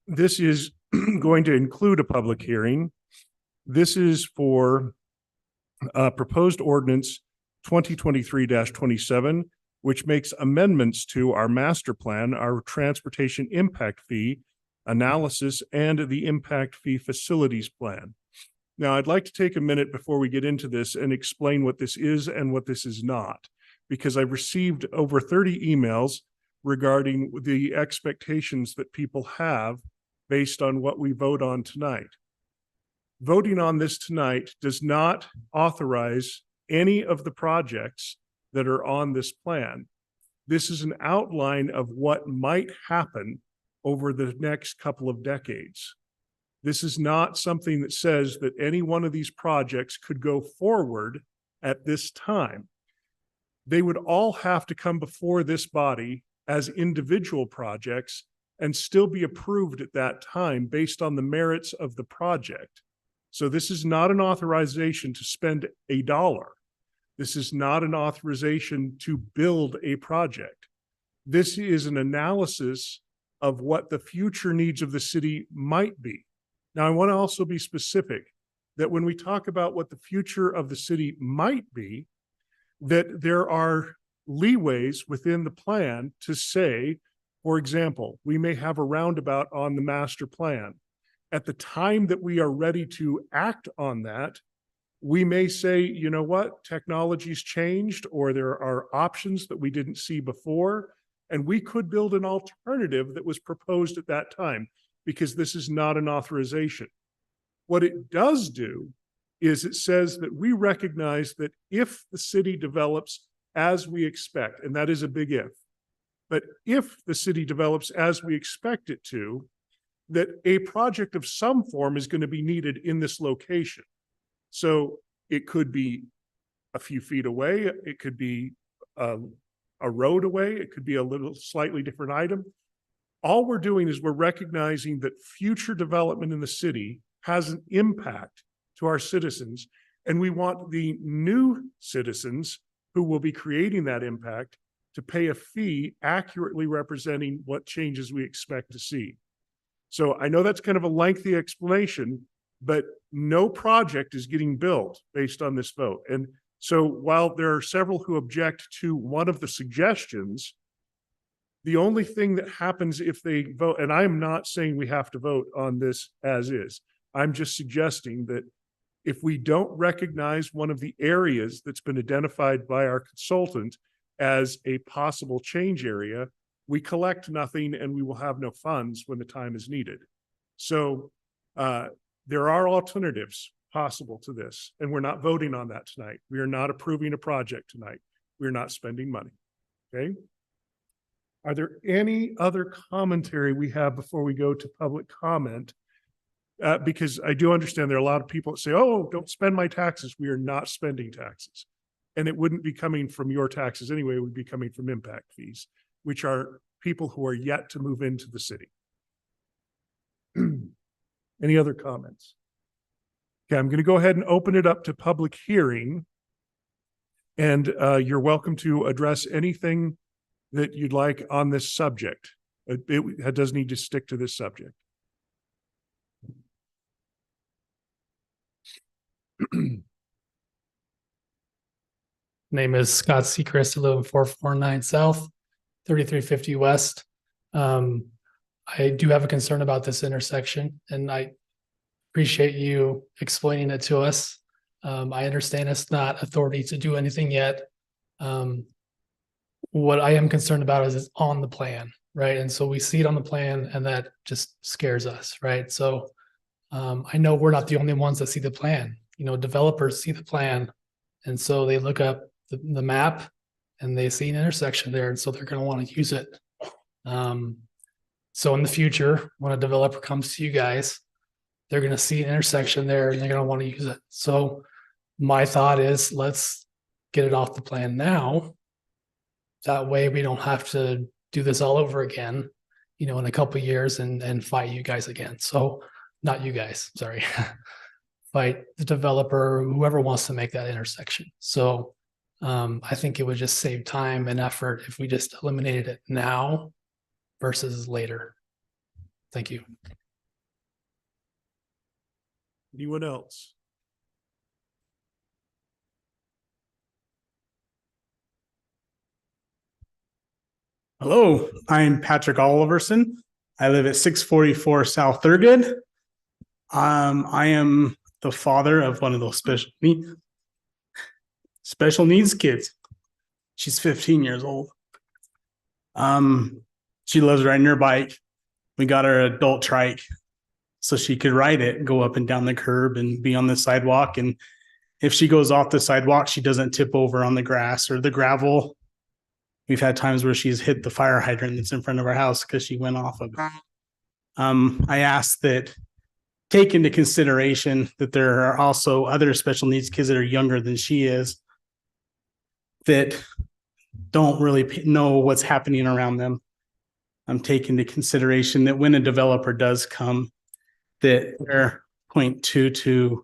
This is going to include a public hearing. This is for proposed ordinance 2023-27, which makes amendments to our master plan, our transportation impact fee analysis, and the impact fee facilities plan. Now, I'd like to take a minute before we get into this and explain what this is and what this is not, because I've received over 30 emails regarding the expectations that people have based on what we vote on tonight. Voting on this tonight does not authorize any of the projects that are on this plan. This is an outline of what might happen over the next couple of decades. This is not something that says that any one of these projects could go forward at this time. They would all have to come before this body as individual projects and still be approved at that time based on the merits of the project. So this is not an authorization to spend $1. This is not an authorization to build a project. This is an analysis of what the future needs of the city might be. Now, I want to also be specific that when we talk about what the future of the city might be, that there are leeways within the plan to say, for example, we may have a roundabout on the master plan. At the time that we are ready to act on that, we may say, you know what, technology's changed, or there are options that we didn't see before, and we could build an alternative that was proposed at that time, because this is not an authorization. What it does do is it says that we recognize that if the city develops as we expect, and that is a big if, but if the city develops as we expect it to, that a project of some form is going to be needed in this location. So it could be a few feet away, it could be a road away, it could be a little slightly different item. All we're doing is we're recognizing that future development in the city has an impact to our citizens, and we want the new citizens who will be creating that impact to pay a fee accurately representing what changes we expect to see. So I know that's kind of a lengthy explanation, but no project is getting built based on this vote. And so while there are several who object to one of the suggestions, the only thing that happens if they vote, and I'm not saying we have to vote on this as is, I'm just suggesting that if we don't recognize one of the areas that's been identified by our consultant as a possible change area, we collect nothing and we will have no funds when the time is needed. So there are alternatives possible to this, and we're not voting on that tonight. We are not approving a project tonight. We're not spending money, okay? Are there any other commentary we have before we go to public comment? Because I do understand there are a lot of people that say, oh, don't spend my taxes. We are not spending taxes. And it wouldn't be coming from your taxes anyway, it would be coming from impact fees, which are people who are yet to move into the city. Any other comments? Okay, I'm going to go ahead and open it up to public hearing. And you're welcome to address anything that you'd like on this subject. It does need to stick to this subject. Name is Scott Seacrest. I live in 449 South, 3350 West. I do have a concern about this intersection, and I appreciate you explaining it to us. I understand it's not authority to do anything yet. What I am concerned about is it's on the plan, right? And so we see it on the plan, and that just scares us, right? So I know we're not the only ones that see the plan. You know, developers see the plan, and so they look up the map and they see an intersection there, and so they're going to want to use it. So in the future, when a developer comes to you guys, they're going to see an intersection there and they're going to want to use it. So my thought is, let's get it off the plan now. That way we don't have to do this all over again, you know, in a couple of years and fight you guys again. So not you guys, sorry, fight the developer, whoever wants to make that intersection. So I think it would just save time and effort if we just eliminated it now versus later. Thank you. Anyone else? Hello, I'm Patrick Oliverson. I live at 644 South Thurgood. I am the father of one of those special needs kids. She's 15 years old. She loves riding her bike. We got her an adult trike so she could ride it, go up and down the curb and be on the sidewalk. And if she goes off the sidewalk, she doesn't tip over on the grass or the gravel. We've had times where she's hit the fire hydrant that's in front of our house because she went off of it. I asked that take into consideration that there are also other special needs kids that are younger than she is that don't really know what's happening around them. I'm taking into consideration that when a developer does come, that they're 0.22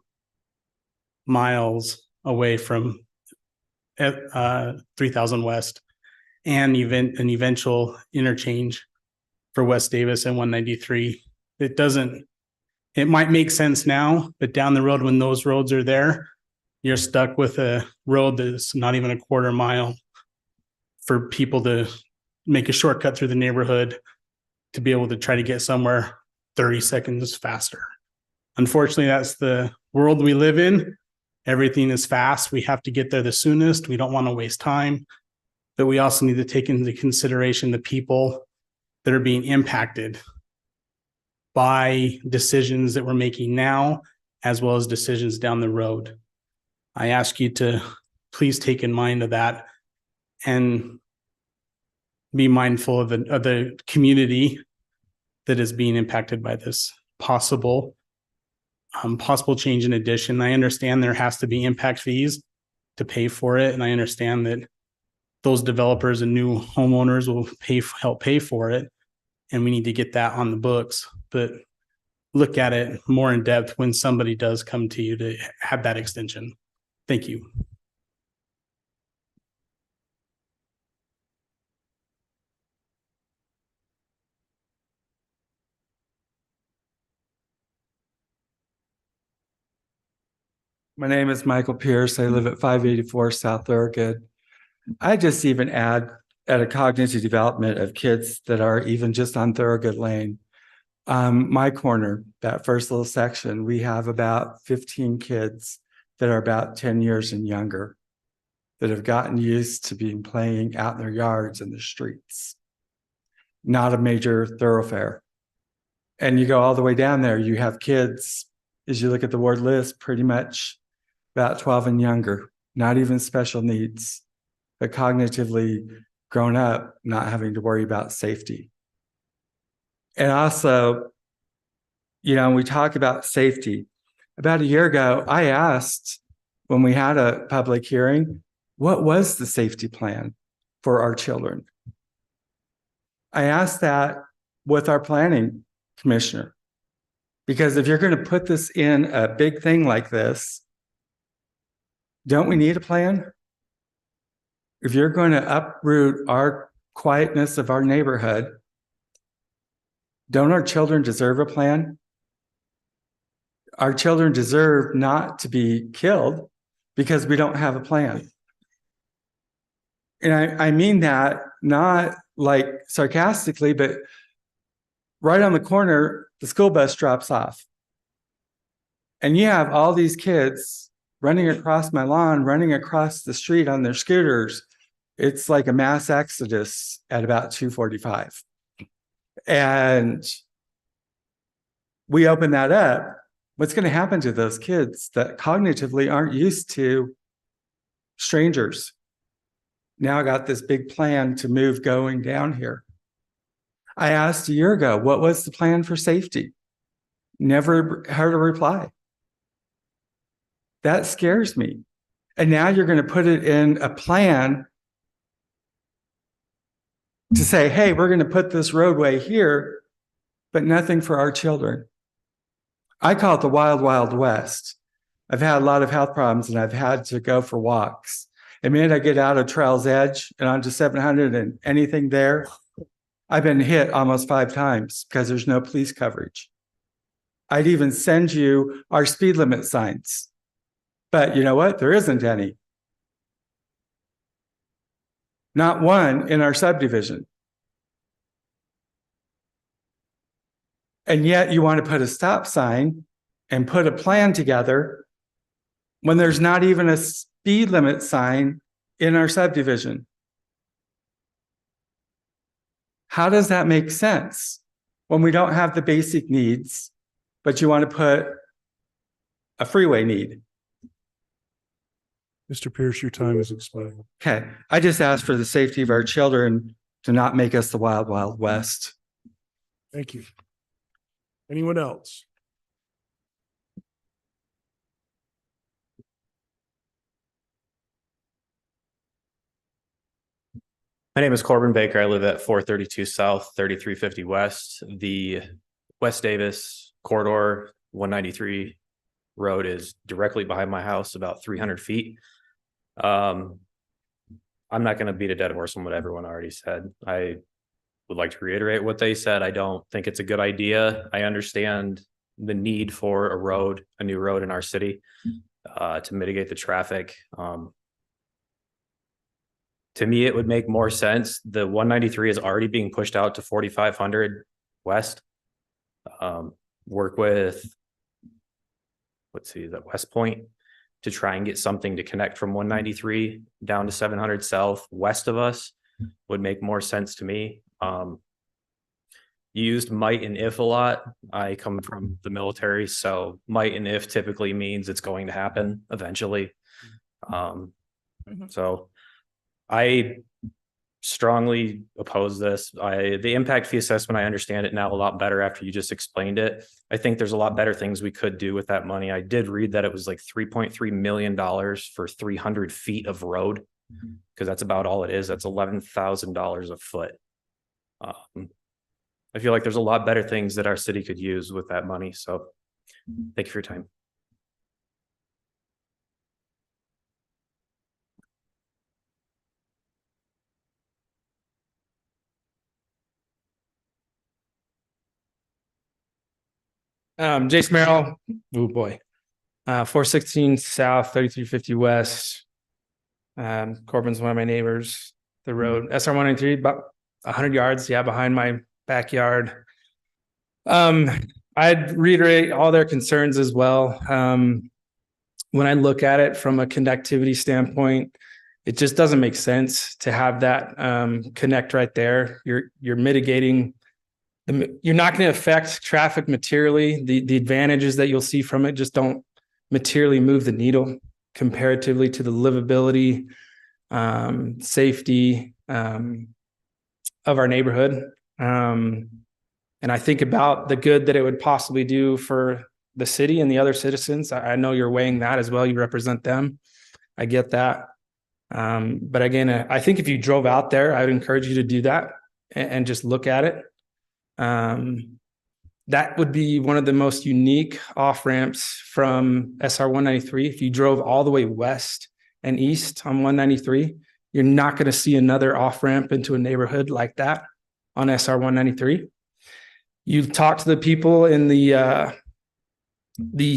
miles away from 3000 West and an eventual interchange for West Davis and 193. It might make sense now, but down the road when those roads are there, you're stuck with a road that's not even a quarter mile for people to make a shortcut through the neighborhood to be able to try to get somewhere 30 seconds faster. Unfortunately, that's the world we live in. Everything is fast. We have to get there the soonest. We don't want to waste time, but we also need to take into consideration the people that are being impacted by decisions that we're making now, as well as decisions down the road. I ask you to please take in mind of that and be mindful of the community that is being impacted by this possible change in addition. I understand there has to be impact fees to pay for it, and I understand that those developers and new homeowners will help pay for it, and we need to get that on the books. But look at it more in depth when somebody does come to you to have that extension. Thank you. My name is Michael Pierce. I live at 584 South Thurgood. I just even add at a cognitive development of kids that are even just on Thurgood Lane. My corner, that first little section, we have about 15 kids that are about 10 years and younger that have gotten used to being playing out in their yards and the streets. Not a major thoroughfare. And you go all the way down there, you have kids, as you look at the ward list, pretty much about 12 and younger, not even special needs, but cognitively grown up, not having to worry about safety. And also, when we talk about safety, about a year ago, I asked when we had a public hearing, what was the safety plan for our children? I asked that with our planning commissioner, because if you're going to put this in a big thing like this, don't we need a plan? If you're going to uproot our quietness of our neighborhood, don't our children deserve a plan? Our children deserve not to be killed because we don't have a plan. And I mean that not like sarcastically, but right on the corner, the school bus drops off. And you have all these kids running across my lawn, running across the street on their scooters. It's like a mass exodus at about 2:45. And we open that up. What's going to happen to those kids that cognitively aren't used to strangers? Now I got this big plan to move going down here. I asked a year ago, what was the plan for safety? Never heard a reply. That scares me. And now you're going to put it in a plan to say, hey, we're going to put this roadway here, but nothing for our children. I call it the wild, wild west. I've had a lot of health problems and I've had to go for walks. The minute I get out of Trail's Edge and onto 700 and anything there, I've been hit almost 5 times because there's no police coverage. I'd even send you our speed limit signs. But you know what? There isn't any. Not one in our subdivision. And yet you want to put a stop sign and put a plan together when there's not even a speed limit sign in our subdivision? How does that make sense when we don't have the basic needs, but you want to put a freeway need? Mr. Pierce, your time is expired. Okay, I just asked for the safety of our children to not make us the wild, wild west. Thank you. Anyone else? My name is Corbin Baker. I live at 432 South, 3350 West. The West Davis corridor 193 road is directly behind my house, about 300 feet. I'm not going to beat a dead horse on what everyone already said. I would like to reiterate what they said. I don't think it's a good idea. I understand the need for a road, a new road in our city to mitigate the traffic. To me, it would make more sense. The 193 is already being pushed out to 4500 West. Work with, let's see, the West Point to try and get something to connect from 193 down to 700 South west of us would make more sense to me. You used might and if a lot. I come from the military, so might and if typically means it's going to happen eventually. So I strongly oppose this. The impact fee assessment, I understand it now a lot better after you just explained it. I think there's a lot better things we could do with that money. I did read that it was like $3.3 million for 300 feet of road, because that's about all it is. That's $11,000 a foot. I feel like there's a lot better things that our city could use with that money. So thank you for your time. Jason Merrill, oh boy, 416 South, 3350 West. Corbin's one of my neighbors. The road, SR 193, about 100 yards, behind my backyard. I'd reiterate all their concerns as well. When I look at it from a connectivity standpoint, it just doesn't make sense to have that connect right there. You're mitigating. You're not going to affect traffic materially. The advantages that you'll see from it just don't materially move the needle comparatively to the livability, safety of our neighborhood. And I think about the good that it would possibly do for the city and the other citizens. I know you're weighing that as well. You represent them. I get that. But again, I think if you drove out there, I would encourage you to do that and just look at it. That would be one of the most unique off ramps from SR 193. If you drove all the way west and east on 193, you're not going to see another off ramp into a neighborhood like that on SR 193. You talk to the people in the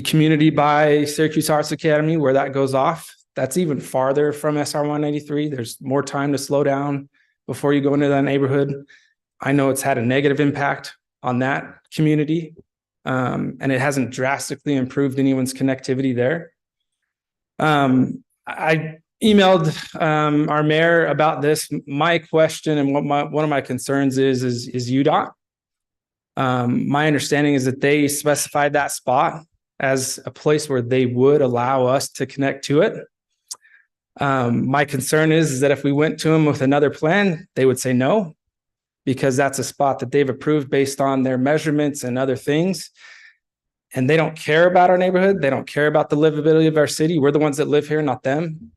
community by Syracuse Arts Academy where that goes off. That's even farther from SR 193. There's more time to slow down before you go into that neighborhood. I know it's had a negative impact on that community, and it hasn't drastically improved anyone's connectivity there. I emailed our mayor about this. My question and what one of my concerns is UDOT. My understanding is that they specified that spot as a place where they would allow us to connect to it. My concern is that if we went to them with another plan, they would say no, because that's a spot that they've approved based on their measurements and other things. And they don't care about our neighborhood. They don't care about the livability of our city. We're the ones that live here, not them.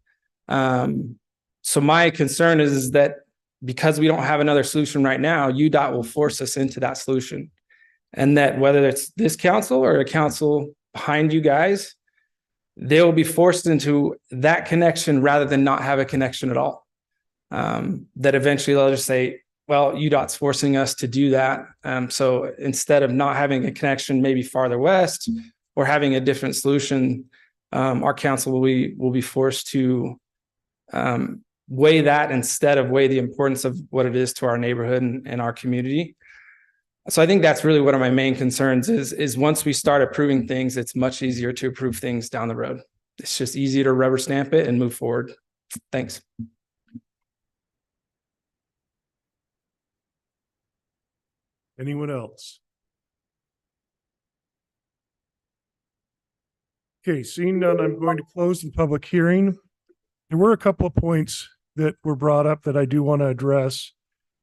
So my concern is that because we don't have another solution right now, UDOT will force us into that solution. And that whether it's this council or a council behind you guys, they will be forced into that connection rather than not have a connection at all. That eventually they'll just say, well, UDOT's forcing us to do that. So instead of not having a connection maybe farther west or having a different solution, our council will be forced to weigh that instead of weigh the importance of what it is to our neighborhood and our community. So I think that's really one of my main concerns is once we start approving things, it's much easier to approve things down the road. It's just easier to rubber stamp it and move forward. Thanks. Anyone else? Okay, seeing none, I'm going to close the public hearing. There were a couple of points that were brought up that I do want to address.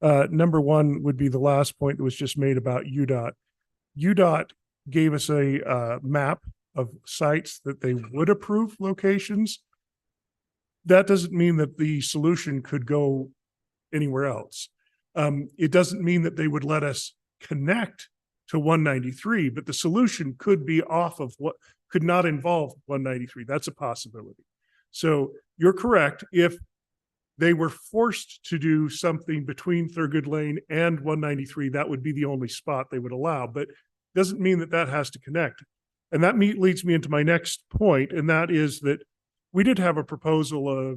Number one would be the last point that was just made about UDOT. UDOT gave us a map of sites that they would approve locations. That doesn't mean that the solution could go anywhere else. It doesn't mean that they would let us connect to 193, but the solution could be off of what could not involve 193. That's a possibility. So you're correct. If they were forced to do something between Thurgood Lane and 193, that would be the only spot they would allow, but doesn't mean that that has to connect. And that leads me into my next point, and that is that we did have a proposal a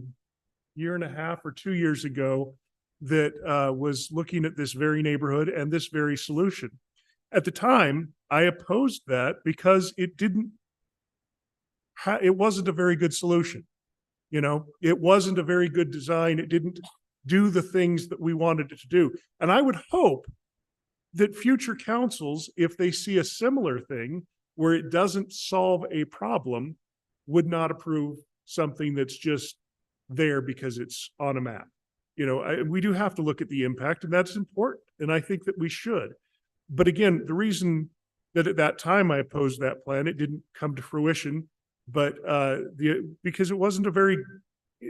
year and a half or 2 years ago that was looking at this very neighborhood and this very solution. At the time, I opposed that because it wasn't a very good solution. You know, it wasn't a very good design. It didn't do the things that we wanted it to do. And I would hope that future councils, if they see a similar thing where it doesn't solve a problem, would not approve something that's just there because it's on a map. You know, we do have to look at the impact, and that's important. And I think that we should. But again, the reason that at that time I opposed that plan, it didn't come to fruition, but because it wasn't a very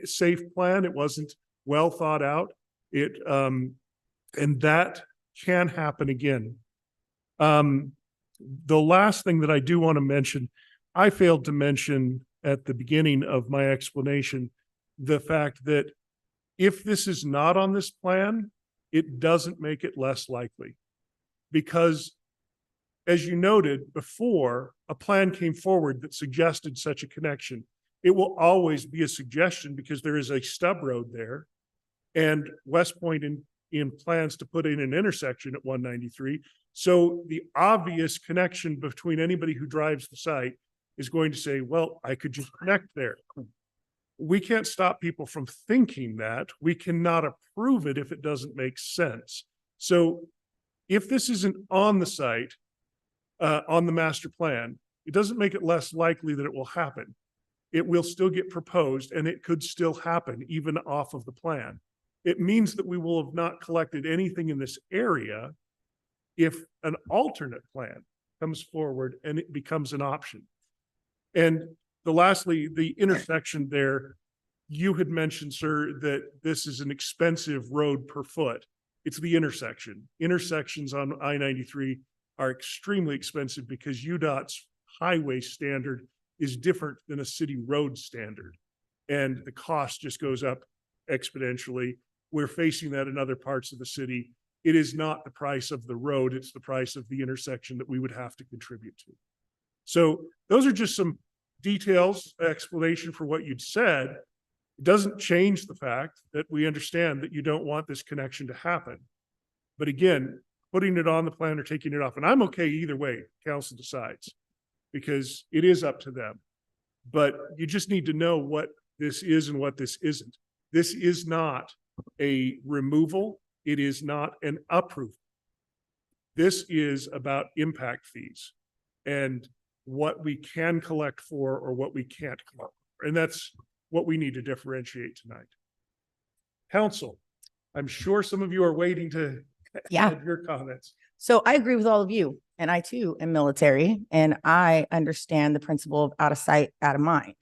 safe plan, it wasn't well thought out. And that can happen again. The last thing that I do want to mention, I failed to mention at the beginning of my explanation, the fact that if this is not on this plan, it doesn't make it less likely. Because as you noted before, a plan came forward that suggested such a connection. It will always be a suggestion because there is a stub road there. And West Point in plans to put in an intersection at 193. So the obvious connection between anybody who drives the site is going to say, well, I could just connect there. We can't stop people from thinking that. We cannot approve it if it doesn't make sense. So if this isn't on the site, on the master plan, it doesn't make it less likely that it will happen. It will still get proposed and it could still happen even off of the plan. It means that we will have not collected anything in this area if an alternate plan comes forward and it becomes an option. And lastly, the intersection there, you had mentioned, sir, that this is an expensive road per foot. It's the intersection. Intersections on I-93 are extremely expensive because UDOT's highway standard is different than a city road standard. And the cost just goes up exponentially. We're facing that in other parts of the city. It is not the price of the road, it's the price of the intersection that we would have to contribute to. So those are just some details, explanation for what you'd said. It doesn't change the fact that we understand that you don't want this connection to happen. But again, putting it on the plan or taking it off, and I'm okay either way, council decides, because it is up to them. But you just need to know what this is and what this isn't. This is not a removal. It is not an approval. This is about impact fees and what we can collect for or what we can't collect for. And that's what we need to differentiate tonight. Council, I'm sure some of you are waiting to add your comments. So I agree with all of you, and I too am military, and I understand the principle of out of sight, out of mind.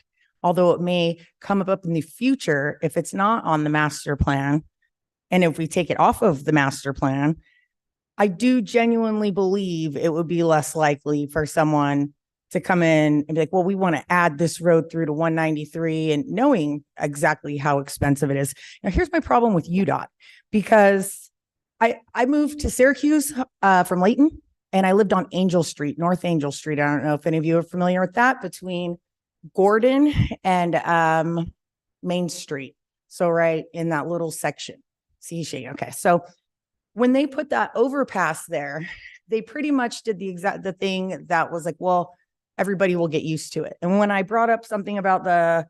Although it may come up in the future, if it's not on the master plan, and if we take it off of the master plan, I do genuinely believe it would be less likely for someone to come in and be like, well, we want to add this road through to 193, and knowing exactly how expensive it is. Now, here's my problem with UDOT, because I moved to Syracuse from Layton, and I lived on Angel Street, North Angel Street. I don't know if any of you are familiar with that, between Gordon and Main Street. So right in that little section. See, okay. So when they put that overpass there, they pretty much did the thing that was like, well, everybody will get used to it. And when I brought up something about the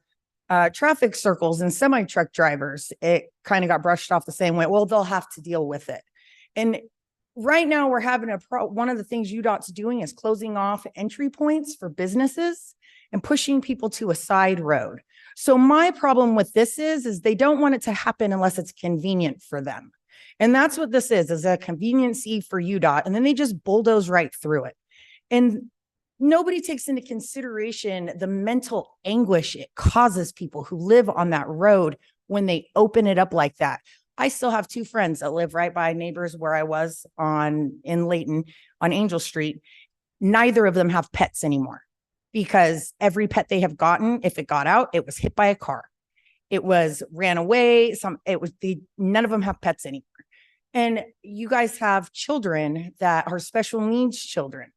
traffic circles and semi truck drivers, it kind of got brushed off the same way. Well, they'll have to deal with it. And right now we're having one of the things UDOT's doing is closing off entry points for businesses and pushing people to a side road. So my problem with this is they don't want it to happen unless it's convenient for them. And that's what this is a conveniency for UDOT. And then they just bulldoze right through it. And nobody takes into consideration the mental anguish it causes people who live on that road when they open it up like that. I still have 2 friends that live right by neighbors where I was in Layton on Angel Street. Neither of them have pets anymore because every pet they have gotten, if it got out, it was hit by a car. It was ran away. None of them have pets anymore. And you guys have children that are special needs children.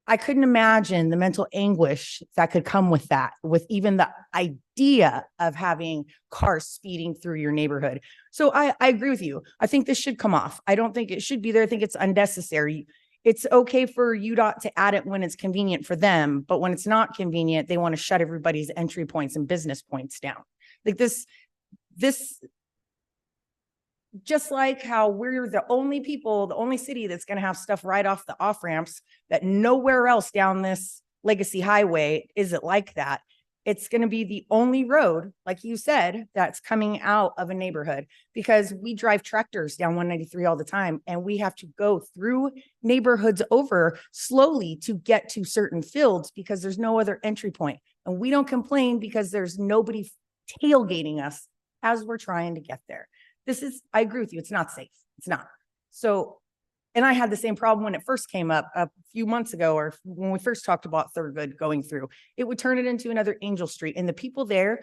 I couldn't imagine the mental anguish that could come with that, with even the idea of having cars speeding through your neighborhood. So I agree with you. I think this should come off. I don't think it should be there. I think it's unnecessary. It's okay for UDOT to add it when it's convenient for them, but when it's not convenient, they want to shut everybody's entry points and business points down. Like this, just like how we're the only city that's going to have stuff right off the off ramps that nowhere else down this legacy highway is it like that. It's going to be the only road, like you said, that's coming out of a neighborhood because we drive tractors down 193 all the time and we have to go through neighborhoods over slowly to get to certain fields because there's no other entry point. And we don't complain because there's nobody tailgating us as we're trying to get there. I agree with you. It's not safe. It's not. So, and I had the same problem when it first came up a few months ago, or when we first talked about Thurgood going through, it would turn it into another Angel Street. And the people there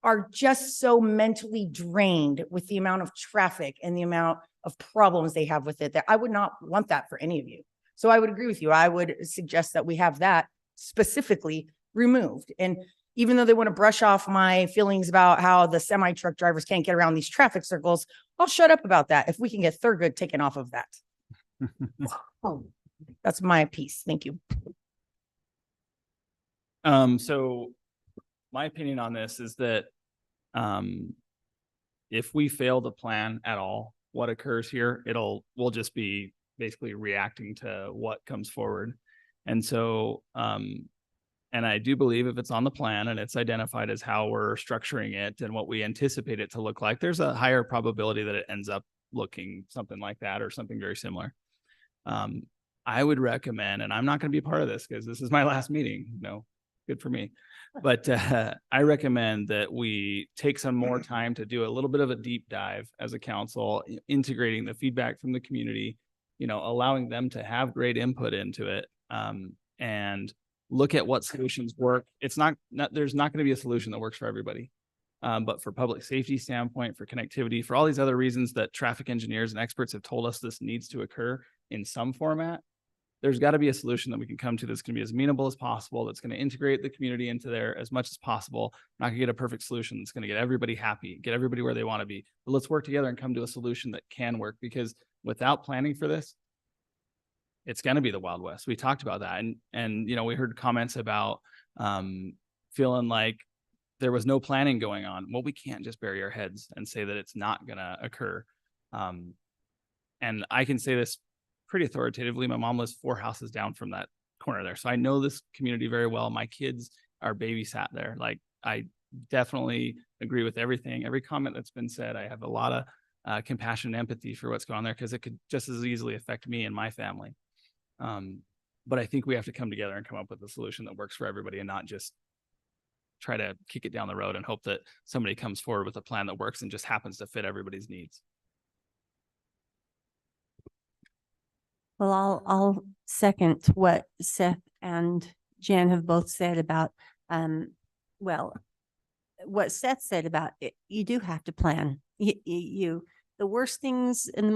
are just so mentally drained with the amount of traffic and the amount of problems they have with it that I would not want that for any of you. So I would agree with you. I would suggest that we have that specifically removed. And even though they want to brush off my feelings about how the semi truck drivers can't get around these traffic circles, I'll shut up about that if we can get Thurgood taken off of that. That's my piece. Thank you. So my opinion on this is that if we fail to plan at all what occurs here, we'll just be basically reacting to what comes forward. And so and I do believe if it's on the plan and it's identified as how we're structuring it and what we anticipate it to look like, there's a higher probability that it ends up looking something like that or something very similar. I would recommend, and I'm not going to be a part of this because this is my last meeting, good for me. But I recommend that we take some more time to do a little bit of a deep dive as a council, integrating the feedback from the community, allowing them to have great input into it, and look at what solutions work. There's not going to be a solution that works for everybody. But for public safety standpoint, for connectivity, for all these other reasons that traffic engineers and experts have told us this needs to occur in some format, there's got to be a solution that we can come to that's going to be as amenable as possible, that's going to integrate the community into there as much as possible. Not going to get a perfect solution that's going to get everybody happy, get everybody where they want to be. But let's work together and come to a solution that can work, because without planning for this, it's going to be the Wild West. We talked about that. And we heard comments about feeling like there was no planning going on. Well, we can't just bury our heads and say that it's not going to occur. And I can say this pretty authoritatively. My mom lives 4 houses down from that corner there. So I know this community very well. My kids are babysat there. Like, I definitely agree with every comment that's been said. I have a lot of compassion and empathy for what's going on there, because it could just as easily affect me and my family. But I think we have to come together and come up with a solution that works for everybody, and not just try to kick it down the road and hope that somebody comes forward with a plan that works and just happens to fit everybody's needs. Well, I'll second what Seth and Jen have both said about, what Seth said about it. You do have to plan. The worst things and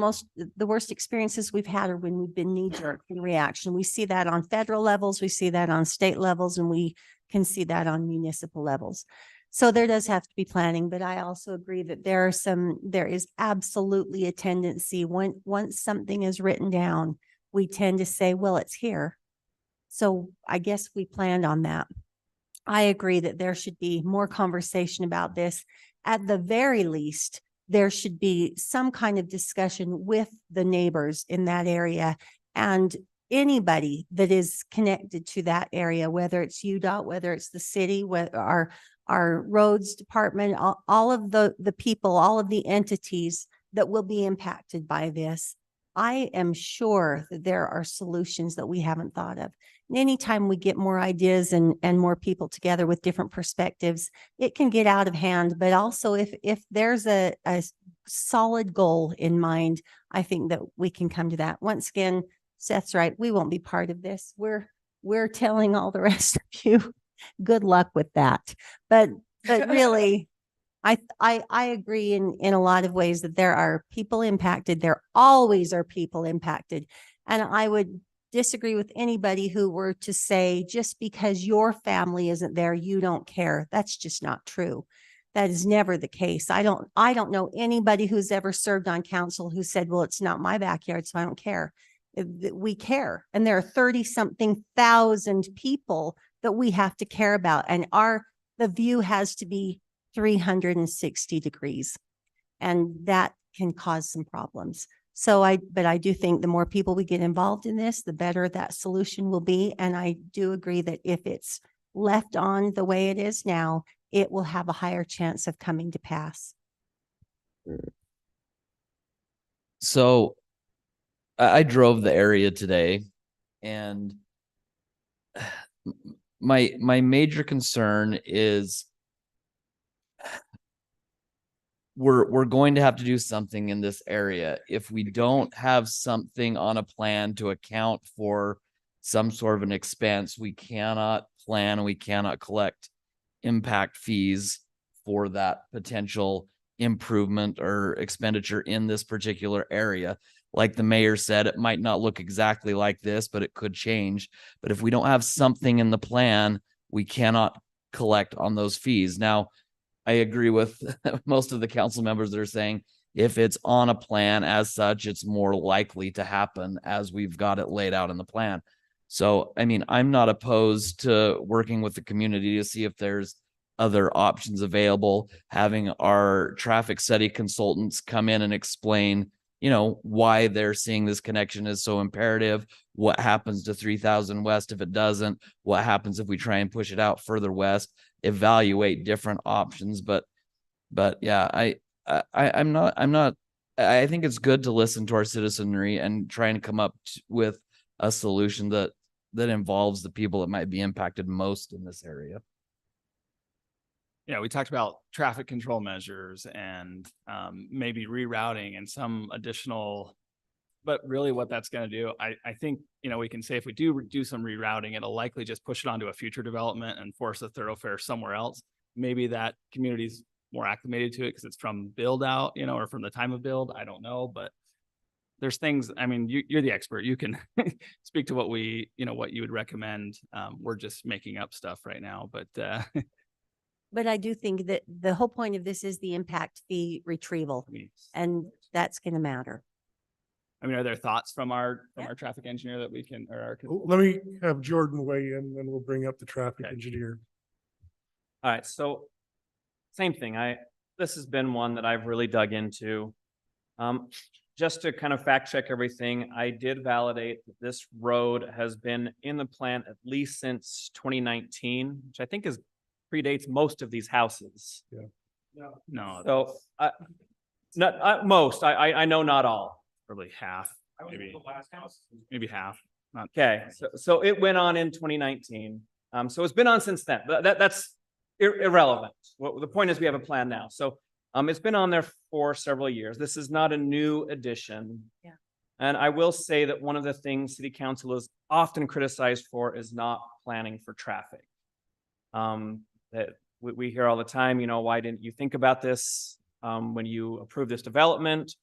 the worst experiences we've had are when we've been knee-jerk in reaction. We see that on federal levels, we see that on state levels, and we can see that on municipal levels. So there does have to be planning, but I also agree that there is absolutely a tendency, once something is written down, we tend to say, well, it's here. So I guess we planned on that. I agree that there should be more conversation about this. At the very least, there should be some kind of discussion with the neighbors in that area and anybody that is connected to that area, whether it's UDOT, whether it's the city, whether our roads department, all of the people, all of the entities that will be impacted by this. I am sure that there are solutions that we haven't thought of. And anytime we get more ideas and more people together with different perspectives, it can get out of hand. But also if there's a solid goal in mind, I think that we can come to that. Once again, Seth's right. We won't be part of this. We're telling all the rest of you, good luck with that. But really, I agree in a lot of ways that there are people impacted. There always are people impacted. And I would disagree with anybody who were to say, just because your family isn't there, you don't care. That's just not true. That is never the case. I don't know anybody who's ever served on council who said, well, it's not my backyard, so I don't care. We care. And there are 30-something thousand people that we have to care about. And the view has to be 360 degrees. And that can cause some problems. But I do think the more people we get involved in this, the better that solution will be. And I do agree that if it's left on the way it is now, it will have a higher chance of coming to pass. So I drove the area today, and my major concern is we're going to have to do something in this area. If we don't have something on a plan to account for some sort of an expense, we cannot plan, we cannot collect impact fees for that potential improvement or expenditure in this particular area. Like the mayor said, it might not look exactly like this, but it could change. But if we don't have something in the plan, we cannot collect on those fees. Now, I agree with most of the council members that are saying if it's on a plan as such, it's more likely to happen as we've got it laid out in the plan. So, I mean, I'm not opposed to working with the community to see if there's other options available, having our traffic study consultants come in and explain, why they're seeing this connection is so imperative, what happens to 3000 West if it doesn't, what happens if we try and push it out further west, evaluate different options. But yeah, I think it's good to listen to our citizenry and try and come up with a solution that involves the people that might be impacted most in this area. Yeah, we talked about traffic control measures and maybe rerouting and some additional, but really what that's going to do, I think, we can say if we do some rerouting, it'll likely just push it onto a future development and force a thoroughfare somewhere else. Maybe that community's more acclimated to it because it's from build out, or from the time of build. I don't know, but there's things, I mean, you're the expert. You can speak to what what you would recommend. We're just making up stuff right now, but But I do think that the whole point of this is the impact fee retrieval, and that's going to matter. I mean, are there thoughts from our traffic engineer that we can, or our? Let me have Jordan weigh in, then we'll bring up the traffic engineer. All right, so same thing. This has been one that I've really dug into. Just to kind of fact check everything, I did validate that this road has been in the plan at least since 2019, which I think predates most of these houses. Yeah. No. So not most. I know not all. Probably half. Maybe the last house. Maybe half. Not okay. So it went on in 2019. So it's been on since then. That's irrelevant. The point is we have a plan now. So it's been on there for several years. This is not a new addition. Yeah. And I will say that one of the things City Council is often criticized for is not planning for traffic. That we hear all the time, why didn't you think about this when you approved this development?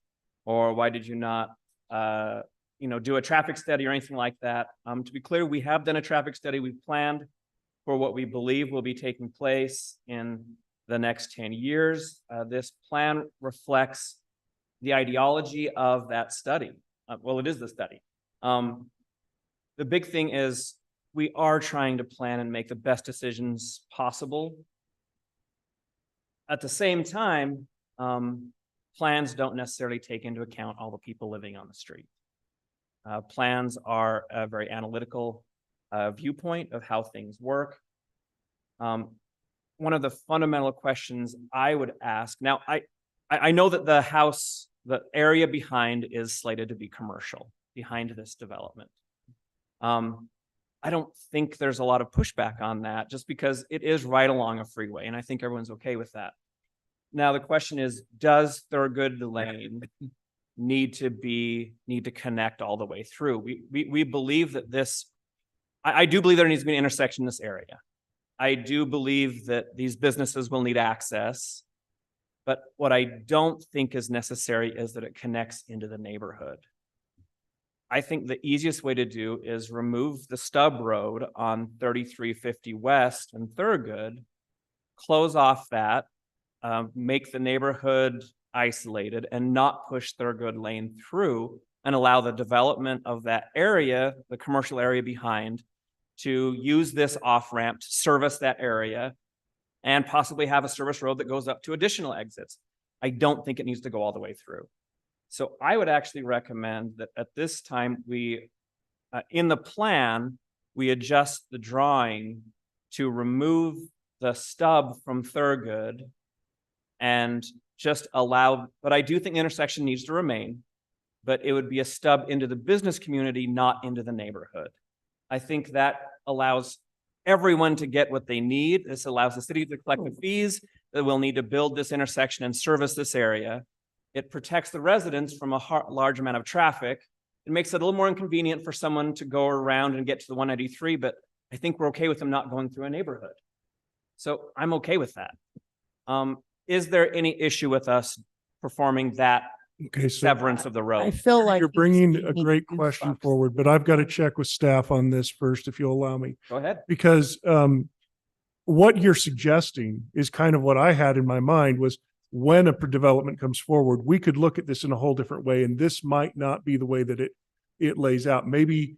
Or why did you not, do a traffic study or anything like that? To be clear, we have done a traffic study. We've planned for what we believe will be taking place in the next 10 years. This plan reflects the ideology of that study. Well, it is the study. The big thing is we are trying to plan and make the best decisions possible. At the same time, plans don't necessarily take into account all the people living on the street. Plans are a very analytical viewpoint of how things work. One of the fundamental questions I would ask, now I know that the area behind is slated to be commercial behind this development. I don't think there's a lot of pushback on that just because it is right along a freeway and I think everyone's okay with that. Now the question is, does Thurgood Lane need to connect all the way through? We believe that I do believe there needs to be an intersection in this area. I do believe that these businesses will need access, but what I don't think is necessary is that it connects into the neighborhood. I think the easiest way to do is remove the stub road on 3350 West and Thurgood, close off that, make the neighborhood isolated and not push Thurgood Lane through and allow the development of that area, the commercial area behind, to use this off-ramp to service that area and possibly have a service road that goes up to additional exits. I don't think it needs to go all the way through. So I would actually recommend that at this time we, in the plan, we adjust the drawing to remove the stub from Thurgood and just allow, but I do think the intersection needs to remain, but it would be a stub into the business community, not into the neighborhood. I think that allows everyone to get what they need. This allows the city to collect the fees that we'll need to build this intersection and service this area. It protects the residents from a large amount of traffic. It makes it a little more inconvenient for someone to go around and get to the 193, but I think we're okay with them not going through a neighborhood. So I'm okay with that. Is there any issue with us performing that severance of the road? I feel like you're bringing a great question forward, but I've got to check with staff on this first, if you'll allow me. Go ahead. Because what you're suggesting is kind of what I had in my mind was when a development comes forward, we could look at this in a whole different way, and this might not be the way that it lays out. Maybe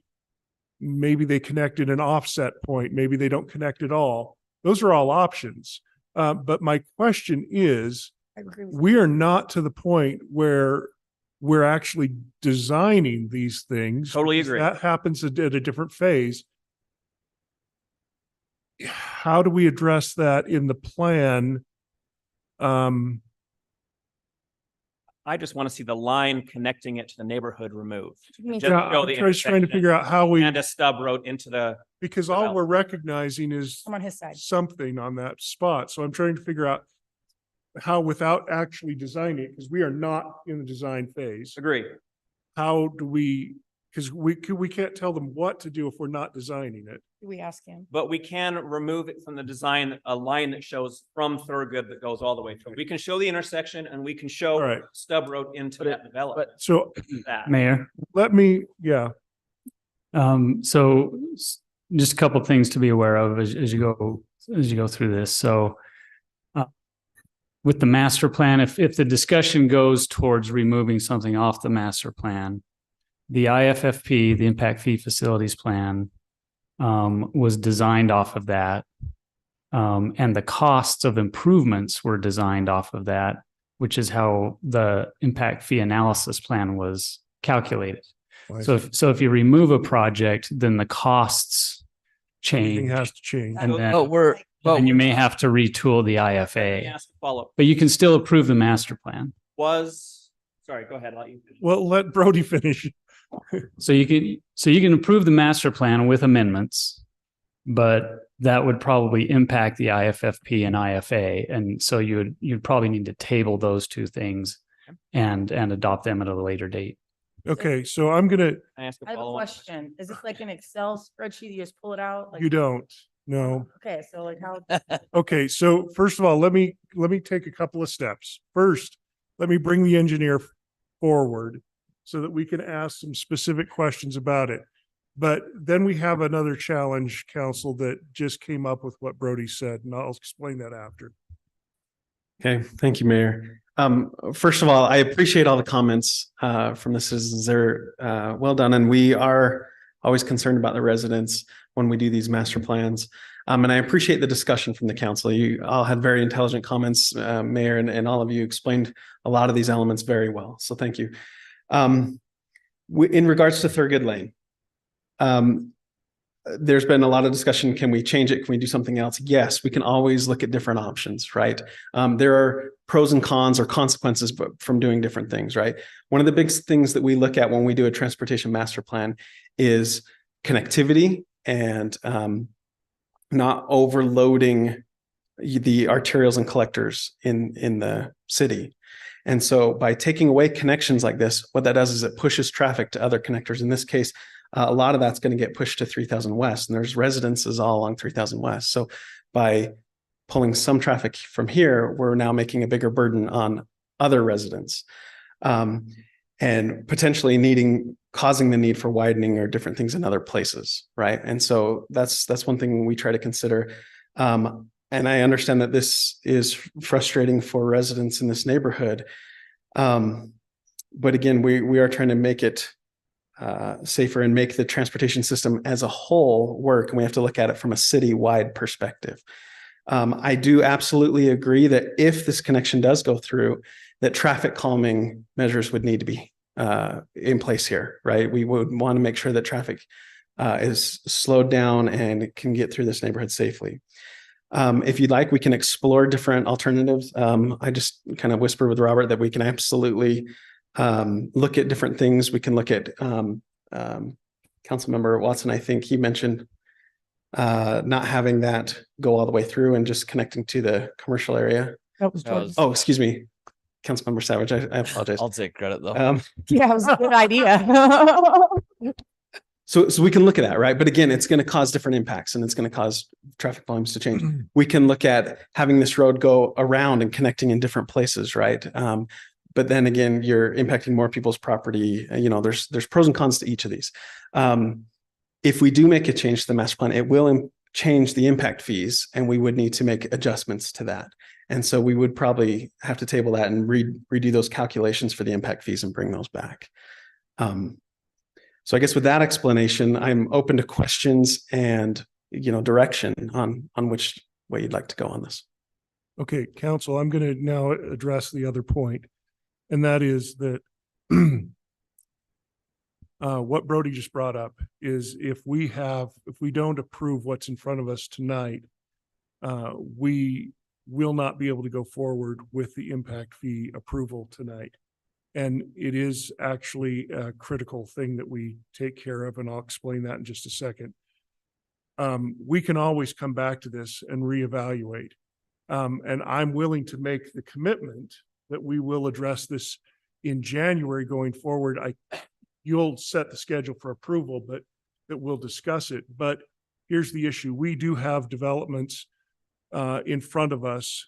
they connect at an offset point. Maybe they don't connect at all. Those are all options. But my question is, we are not to the point where we're actually designing these things. Totally agree. That happens at a different phase. How do we address that in the plan? I just want to see the line connecting it to the neighborhood removed. Yeah, I'm just trying to figure out how we and a stub road into the, because all we're recognizing is I'm on his side. something on that spot. So I'm trying to figure out how, without actually designing it, because we are not in the design phase. agree. How do we, because we can't tell them what to do if we're not designing it. We ask him. But we can remove it from the design, a line that shows from Thurgood that goes all the way through. We can show the intersection and we can show All right. stub road into that development. So That. Mayor. yeah. So just a couple things to be aware of as you go through this. So with the master plan, if the discussion goes towards removing something off the master plan, the IFFP, the Impact Fee Facilities Plan, was designed off of that. And the costs of improvements were designed off of that, which is how the impact fee analysis plan was calculated. So if you remove a project, then the costs change. Everything has to change. And then you may have to retool the IFA. Ask a follow-up. But you can still approve the master plan. Sorry, go ahead. I'll let you finish. Well, let Brody finish. So you can approve the master plan with amendments, but that would probably impact the IFFP and IFA. And so you'd probably need to table those two things and adopt them at a later date. Okay, so I'm gonna. I have a question. Is this like an Excel spreadsheet? You just pull it out? Like, You don't. No. Okay, so like how? Okay, so first of all, let me take a couple of steps. First, let me bring the engineer forward so that we can ask some specific questions about it. But then we have another challenge, council, that just came up with what Brody said, and I'll explain that after. Okay, thank you, Mayor. First of all, I appreciate all the comments from the citizens. They're well done, and we are always concerned about the residents when we do these master plans. And I appreciate the discussion from the council. You all had very intelligent comments, Mayor, and all of you explained a lot of these elements very well. So thank you. In regards to Thurgood Lane, there's been a lot of discussion. Can we change it? Can we do something else? Yes, we can always look at different options, right? There are pros and cons or consequences from doing different things, right? One of the big things that we look at when we do a transportation master plan is connectivity and not overloading the arterials and collectors in the city. And so by taking away connections like this, what that does is it pushes traffic to other connectors. In this case, a lot of that's going to get pushed to 3000 West, and there's residences all along 3000 West. So by pulling some traffic from here, we're now making a bigger burden on other residents, and potentially causing the need for widening or different things in other places, right? And so that's one thing we try to consider. And I understand that this is frustrating for residents in this neighborhood. But again, we are trying to make it safer and make the transportation system as a whole work. And we have to look at it from a city-wide perspective. I do absolutely agree that if this connection does go through, that traffic calming measures would need to be in place here, right? We would want to make sure that traffic is slowed down and can get through this neighborhood safely. If you'd like, we can explore different alternatives. I just kind of whisper with Robert that we can absolutely look at different things. We can look at Councilmember Watson. I think he mentioned not having that go all the way through and just connecting to the commercial area. Oh, excuse me, Councilmember Savage. I apologize. I'll take credit though. Yeah, it was a good idea. So we can look at that, right? But again, it's going to cause different impacts and it's going to cause traffic volumes to change. We can look at having this road go around and connecting in different places, right? But then again, you're impacting more people's property. You know, there's pros and cons to each of these. If we do make a change to the master plan, it will change the impact fees, and we would need to make adjustments to that. And so we would probably have to table that and redo those calculations for the impact fees and bring those back. So I guess with that explanation, I'm open to questions and, direction on which way you'd like to go on this. Okay, council, I'm going to now address the other point. And that is that what Brody just brought up is if we don't approve what's in front of us tonight, we will not be able to go forward with the impact fee approval tonight. And it is actually a critical thing that we take care of, and I'll explain that in just a second. We can always come back to this and reevaluate. And I'm willing to make the commitment that we will address this in January going forward. You'll set the schedule for approval, but that we'll discuss it. But here's the issue. We do have developments in front of us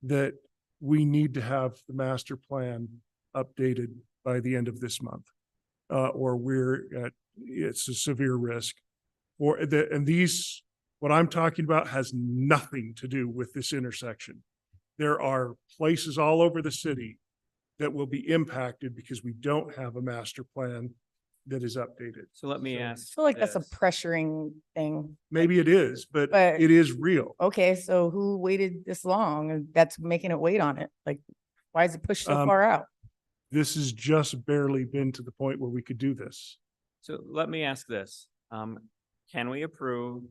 that we need to have the master plan updated by the end of this month, or it's a severe risk. What I'm talking about has nothing to do with this intersection. There are places all over the city that will be impacted because we don't have a master plan that is updated. So let me ask. I feel like that's a pressuring thing. Maybe it is, but it is real. Okay, so who waited this long and that's making it wait on it? Like, why is it pushed so far out? This has just barely been to the point where we could do this. So let me ask this. Can we approve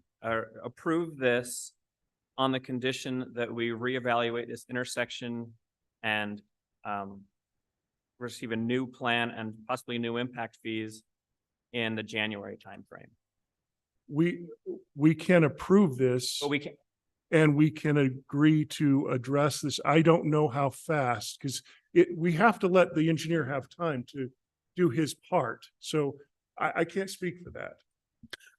this on the condition that we reevaluate this intersection and receive a new plan and possibly new impact fees in the January timeframe? We can approve this. But we can. And we can agree to address this. I don't know how fast, because we have to let the engineer have time to do his part. So I can't speak for that.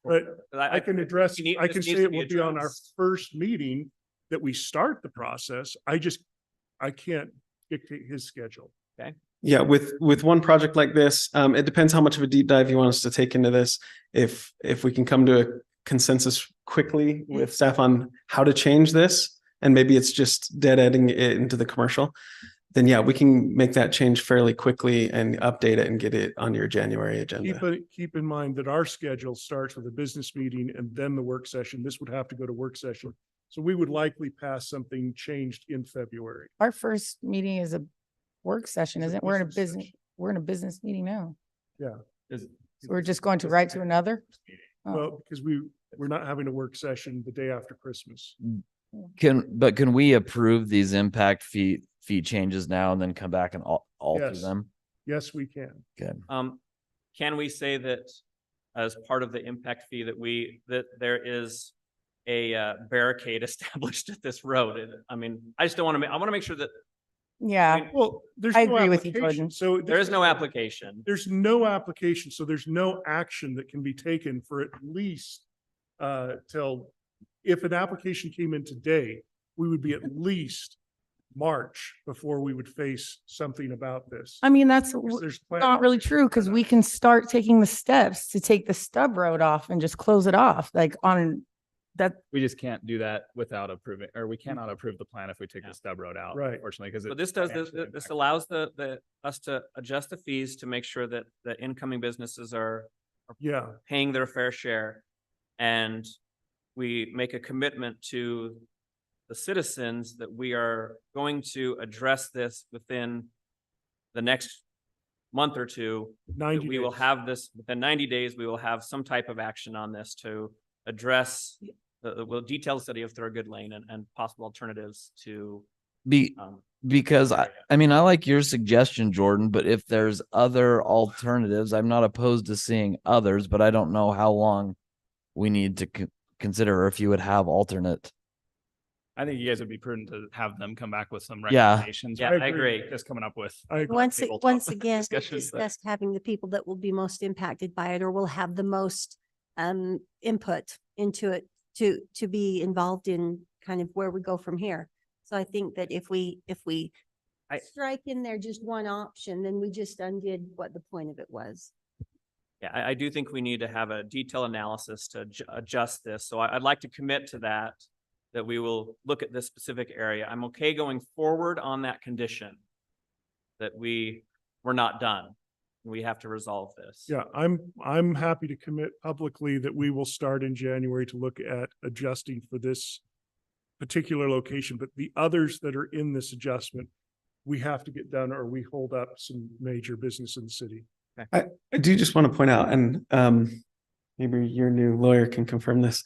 But I can address, I can say it will be on our first meeting that we start the process. I can't dictate his schedule. Okay. Yeah, with one project like this, it depends how much of a deep dive you want us to take into this. If we can come to a consensus quickly with staff on how to change this, and maybe it's just dead ending it into the commercial, then yeah, we can make that change fairly quickly and update it and get it on your January agenda. Keep in mind that our schedule starts with a business meeting and then the work session. This would have to go to work session. So we would likely pass something changed in February. Our first meeting is a work session, It's a isn't it? We're in a business business, session. we're in a business meeting now. Yeah. So we're just going to right to another? Oh. Well, because we're not having a work session the day after Christmas. Can we approve these impact fee changes now and then come back and alter Yes. them? Yes, we can. Good. Can we say that as part of the impact fee that there is a barricade established at this road? I mean, I just don't want to I want to make sure that. Yeah. Well, there's I no agree with you, application. Jordan. So There is no application. There's no application, so there's no action that can be taken for at least till, if an application came in today, we would be at least March before we would face something about this. I mean, that's There's not really true because we can start taking the steps to take the stub road off and just close it off, like on that. We just can't do that without approving, or we cannot approve the plan if we take the stub road out. Right. Unfortunately, because But this allows us to adjust the fees to make sure that the incoming businesses are paying their fair share. And we make a commitment to the citizens that we are going to address this within the next month or two. 90 We will days. have this within 90 days. We will have some type of action on this to address we'll detail the study of Thorogood Lane and possible alternatives to Because I mean, I like your suggestion, Jordan, but if there's other alternatives, I'm not opposed to seeing others, but I don't know how long we need to consider, or if you would have alternate. I think you guys would be prudent to have them come back with some Yeah. recommendations. Yeah, I agree. Just coming up with. Once tabletop again, we discussions, but- discussed having the people that will be most impacted by it or will have the most input into it to be involved in kind of where we go from here. So I think that if we strike in there just one option, then we just undid what the point of it was. Yeah, I do think we need to have a detailed analysis to adjust this. So I'd like to commit to that we will look at this specific area. I'm okay going forward on that condition that we're not done. We have to resolve this. Yeah, I'm happy to commit publicly that we will start in January to look at adjusting for this particular location, but the others that are in this adjustment, we have to get done or we hold up some major business in the city. I do just want to point out, and maybe your new lawyer can confirm this.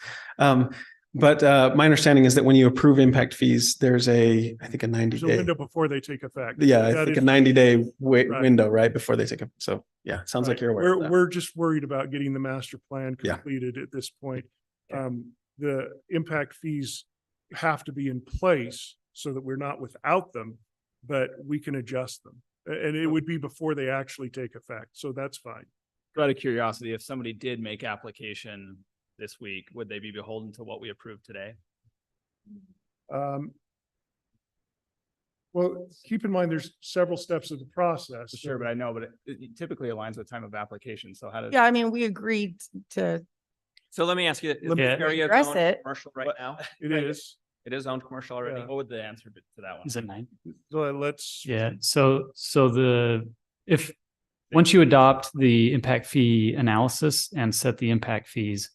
But my understanding is that when you approve impact fees, there's I think a 90 There's a day. window before they take effect. Yeah, I That think a is- 90-day Right. window, right, before they take a, so yeah, it sounds like Right. you're aware of that. We're just worried about getting the master plan Yeah. completed at this point. The impact fees have to be in place so that we're not without them, but we can adjust them. And it would be before they actually take effect. So that's fine. Out of curiosity, if somebody did make application this week, would they be beholden to what we approved today? Well, keep in mind, there's several steps of the process. Sure, but I know, but it typically aligns with time of application. So how does? Yeah, I mean, we agreed to So let me ask you, is Let the me area address zoned it. commercial right now? It is. It is owned commercial already? Yeah. What would the answer be to that one? Is it 9? So let's. Yeah, so once you adopt the impact fee analysis and set the impact fees,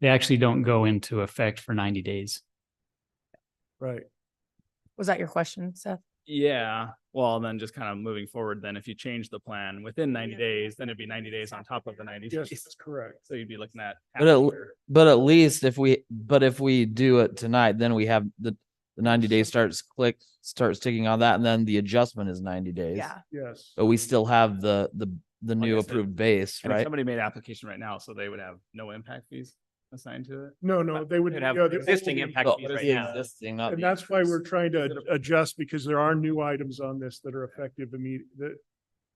they actually don't go into effect for 90 days. Right. Was that your question, Seth? Yeah, well, then just kind of moving forward, then if you change the plan within 90 days, then it'd be 90 days on top of the 90 Yes, days. that's correct. So you'd be looking at. But at least if we do it tonight, then we have the 90 days starts ticking on that, and then the adjustment is 90 days. Yeah. Yes. But we still have the new I said, approved base, And if right? somebody made application right now, so they would have no impact fees assigned to it? No, they would. Could have yeah, they- existing impact Oh, fees but right the now. existing, not And the that's why increase. we're trying to adjust because there are new items on this that are effective that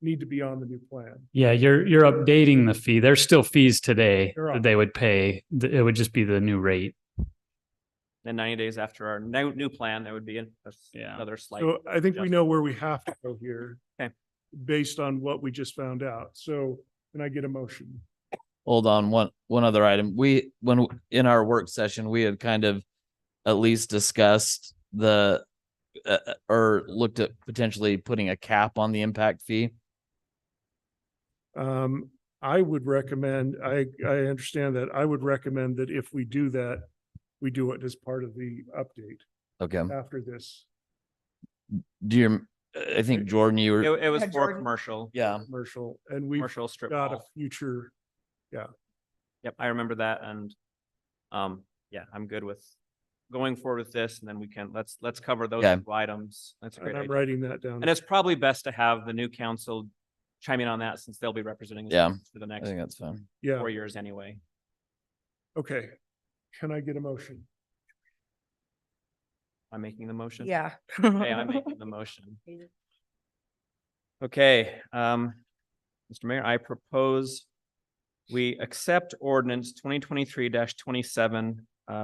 need to be on the new plan. Yeah, you're updating the fee. There's still fees today There are. that they would pay. It would just be the new rate. Then 90 days after our new plan, there would be another slight. So I think we know where we have to go here. Okay. Based on what we just found out. So can I get a motion? Hold on, one other item. In our work session, we had kind of at least discussed the or looked at potentially putting a cap on the impact fee? I would recommend, I understand that. I would recommend that if we do that, we do it as part of the update Okay. after this. Do you, I think Jordan, you were, It was Yeah, for Jordan. commercial, yeah. Commercial, and we've commercial strip got a mall. future, yeah. Yep, I remember that, and yeah, I'm good with going forward with this, and then we can let's cover those Yeah. two items. That's a great And I'm idea. writing that down. And it's probably best to have the new council chime in on that, since they'll be representing us Yeah, for the I next think that's fine. Yeah, 4 years anyway. okay. Can I get a motion? I'm making the motion. Yeah. Okay, I'm making the motion. Okay, Mr. Mayor, I propose we accept ordinance 2023-27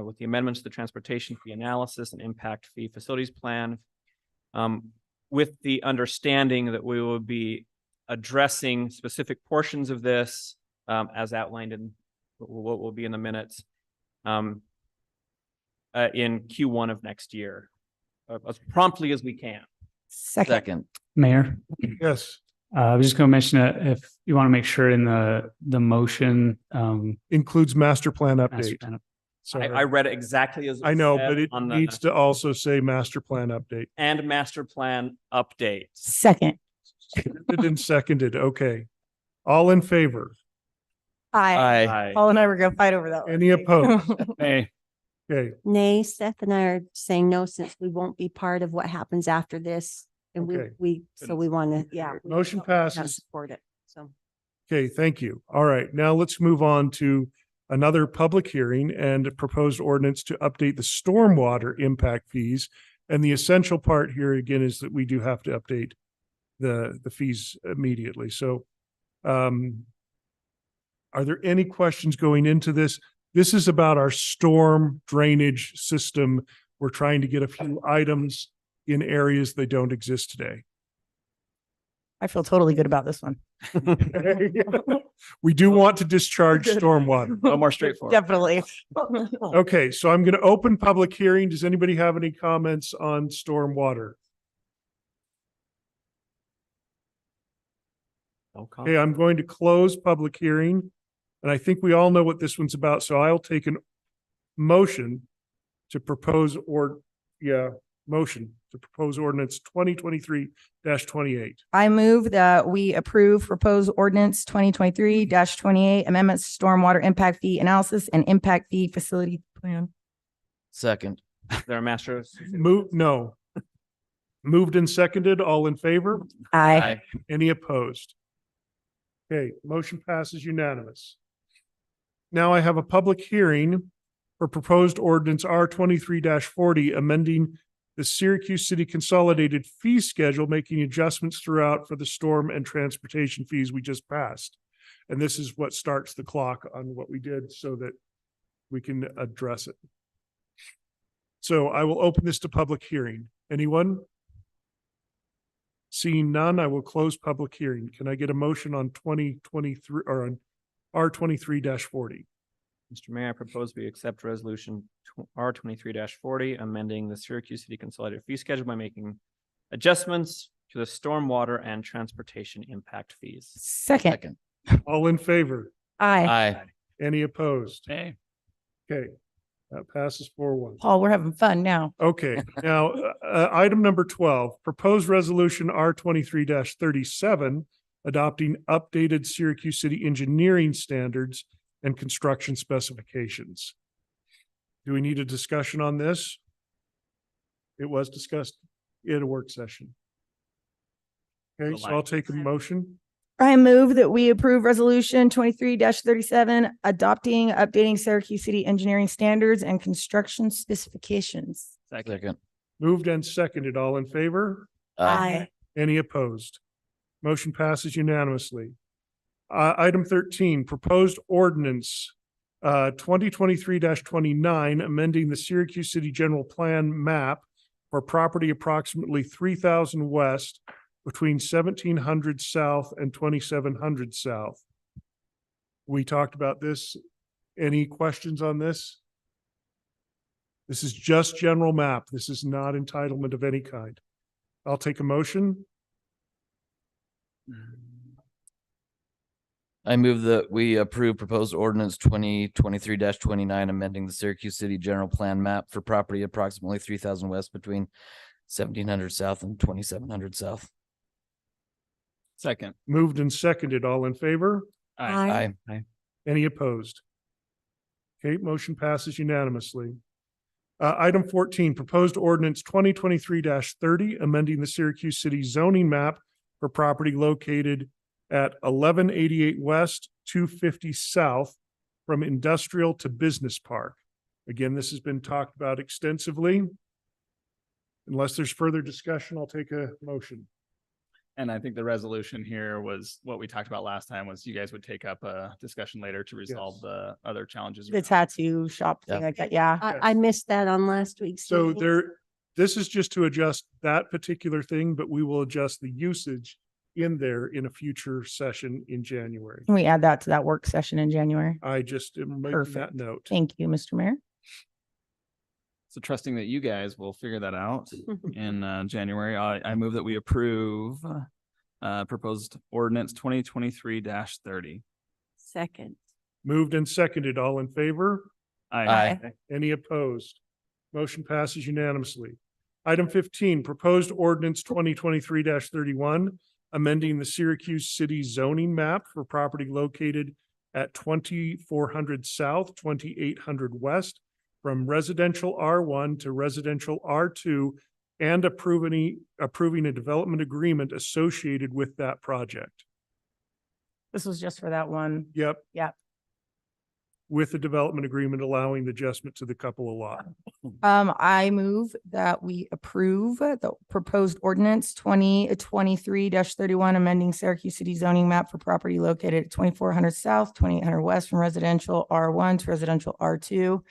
with the amendments to the transportation fee analysis and impact fee facilities plan, with the understanding that we will be addressing specific portions of this as outlined in what will be in the minutes in Q1 of next year, as promptly as we can. Second. Mayor, Yes, I was just going to mention that if you want to make sure in the motion, includes master plan master update. plan- Sorry. I read it exactly as it I know, said but it on the- needs to also say master plan update. and master plan update. Second. Moved and seconded, okay. All in favor? Aye. Aye. Paul and I were gonna fight over that one. Any opposed? Hey, Okay, Nay, Seth and I are saying no, since we won't be part of what happens after this. And Okay. so we want to, yeah. we motion don't- not passes. Support it, so. Okay, thank you. All right, now let's move on to another public hearing and a proposed ordinance to update the stormwater impact fees. And the essential part here again is that we do have to update the fees immediately. So are there any questions going into this? This is about our storm drainage system. We're trying to get a few items in areas that don't exist today. I feel totally good about this one. We do want to discharge Good. stormwater. A little more straightforward. Definitely. Okay, so I'm going to open public hearing. Does anybody have any comments on stormwater? Okay, I'm going to close public hearing. And I think we all know what this one's about, so I'll take a motion to propose motion to propose ordinance 2023-28. I move that we approve proposed ordinance 2023-28 amendments to stormwater impact fee analysis and impact fee facility plan. Second. There are masters. No. Moved and seconded, all in favor? Aye. Any opposed? Okay, motion passes unanimous. Now I have a public hearing for proposed ordinance R 23-40, amending the Syracuse City Consolidated Fee Schedule, making adjustments throughout for the storm and transportation fees we just passed. And this is what starts the clock on what we did so that we can address it. So I will open this to public hearing. Anyone? Seeing none, I will close public hearing. Can I get a motion on 2023 or on R 23-40? Mr. Mayor, I propose we accept resolution R 23-40, amending the Syracuse City Consolidated Fee Schedule by making adjustments to the stormwater and transportation impact fees. Second. All in favor? Aye. Aye. Any opposed? hey, Okay, that passes 4-1. Paul, we're having fun now. Okay, now, item number 12, proposed resolution R 23-37, adopting updated Syracuse City engineering standards and construction specifications. Do we need a discussion on this? It was discussed in a work session. Okay, so I'll take a motion. I move that we approve resolution 23-37, adopting, updating Syracuse City engineering standards and construction specifications. Second. Moved and seconded. All in favor? Aye. Any opposed? Motion passes unanimously. Item 13, proposed ordinance 2023-29, amending the Syracuse City General Plan map for property approximately 3,000 west between 1,700 south and 2,700 south. We talked about this. Any questions on this? This is just general map. This is not entitlement of any kind. I'll take a motion. I move that we approve proposed ordinance 2023-29, amending the Syracuse City General Plan map for property approximately 3,000 west between 1,700 south and 2,700 south. Second. Moved and seconded. All in favor? Aye. Any opposed? Okay, motion passes unanimously. Item 14, proposed ordinance 2023-30, amending the Syracuse City zoning map for property located at 1188 West, 250 South, from industrial to business park. Again, this has been talked about extensively. Unless there's further discussion, I'll take a motion. And I think the resolution here was what we talked about last time, was you guys would take up a discussion later to resolve the other challenges. The tattoo shop thing like that. Yeah. I missed that on last week's. So meeting. this is just to adjust that particular thing, but we will adjust the usage in there in a future session in January. Can we add that to that work session in January? I just am making Perfect. that note. Thank you, Mr. Mayor. So trusting that you guys will figure that out in January, I move that we approve proposed ordinance 2023-30. Second. Moved and seconded. All in favor? Aye. Any opposed? Motion passes unanimously. Item 15, proposed ordinance 2023-31, amending the Syracuse City zoning map for property located at 2400 South, 2800 West, from residential R1 to residential R2, and approving a development agreement associated with that project. This was just for that one. Yep. Yep. With the development agreement allowing the adjustment to the couple of lot. I move that we approve the proposed ordinance 2023-31, amending Syracuse City zoning map for property located at 2400 South, 2800 West, from residential R1 to residential R2,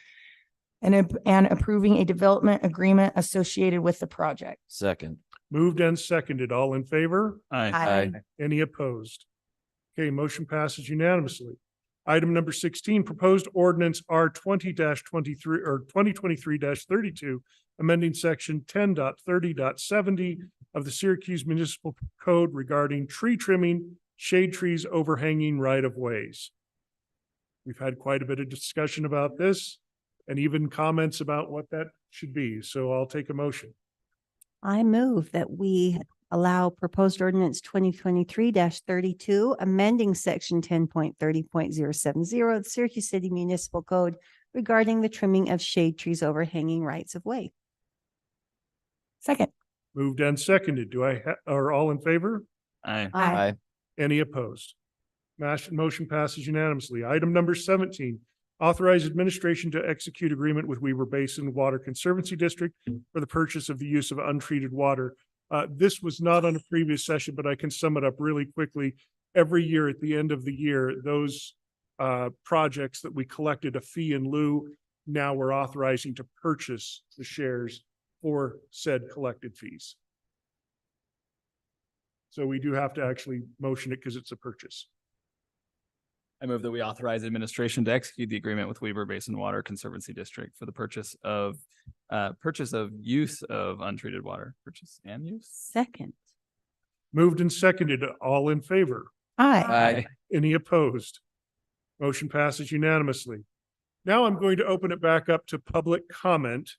and approving a development agreement associated with the project. Second. Moved and seconded. All in favor? Aye. Any opposed? Okay, motion passes unanimously. Item number 16, proposed ordinance R 20-23 or 2023-32, amending section 10.30.70 of the Syracuse Municipal Code regarding tree trimming, shade trees overhanging right of ways. We've had quite a bit of discussion about this and even comments about what that should be. So I'll take a motion. I move that we allow proposed ordinance 2023-32, amending section 10.30.070 of the Syracuse City Municipal Code regarding the trimming of shade trees overhanging rights of way. Second. Moved and seconded. Are all in favor? Aye. Aye. Any opposed? Motion passes unanimously. Item number 17, authorize administration to execute agreement with Weber Basin Water Conservancy District for the purchase of the use of untreated water. This was not on a previous session, but I can sum it up really quickly. Every year at the end of the year, those projects that we collected a fee in lieu, now we're authorizing to purchase the shares for said collected fees. So we do have to actually motion it because it's a purchase. I move that we authorize administration to execute the agreement with Weber Basin Water Conservancy District for the purchase of use of untreated water. Purchase and use. Second. Moved and seconded. All in favor? Aye. Any opposed? Motion passes unanimously. Now I'm going to open it back up to public comment.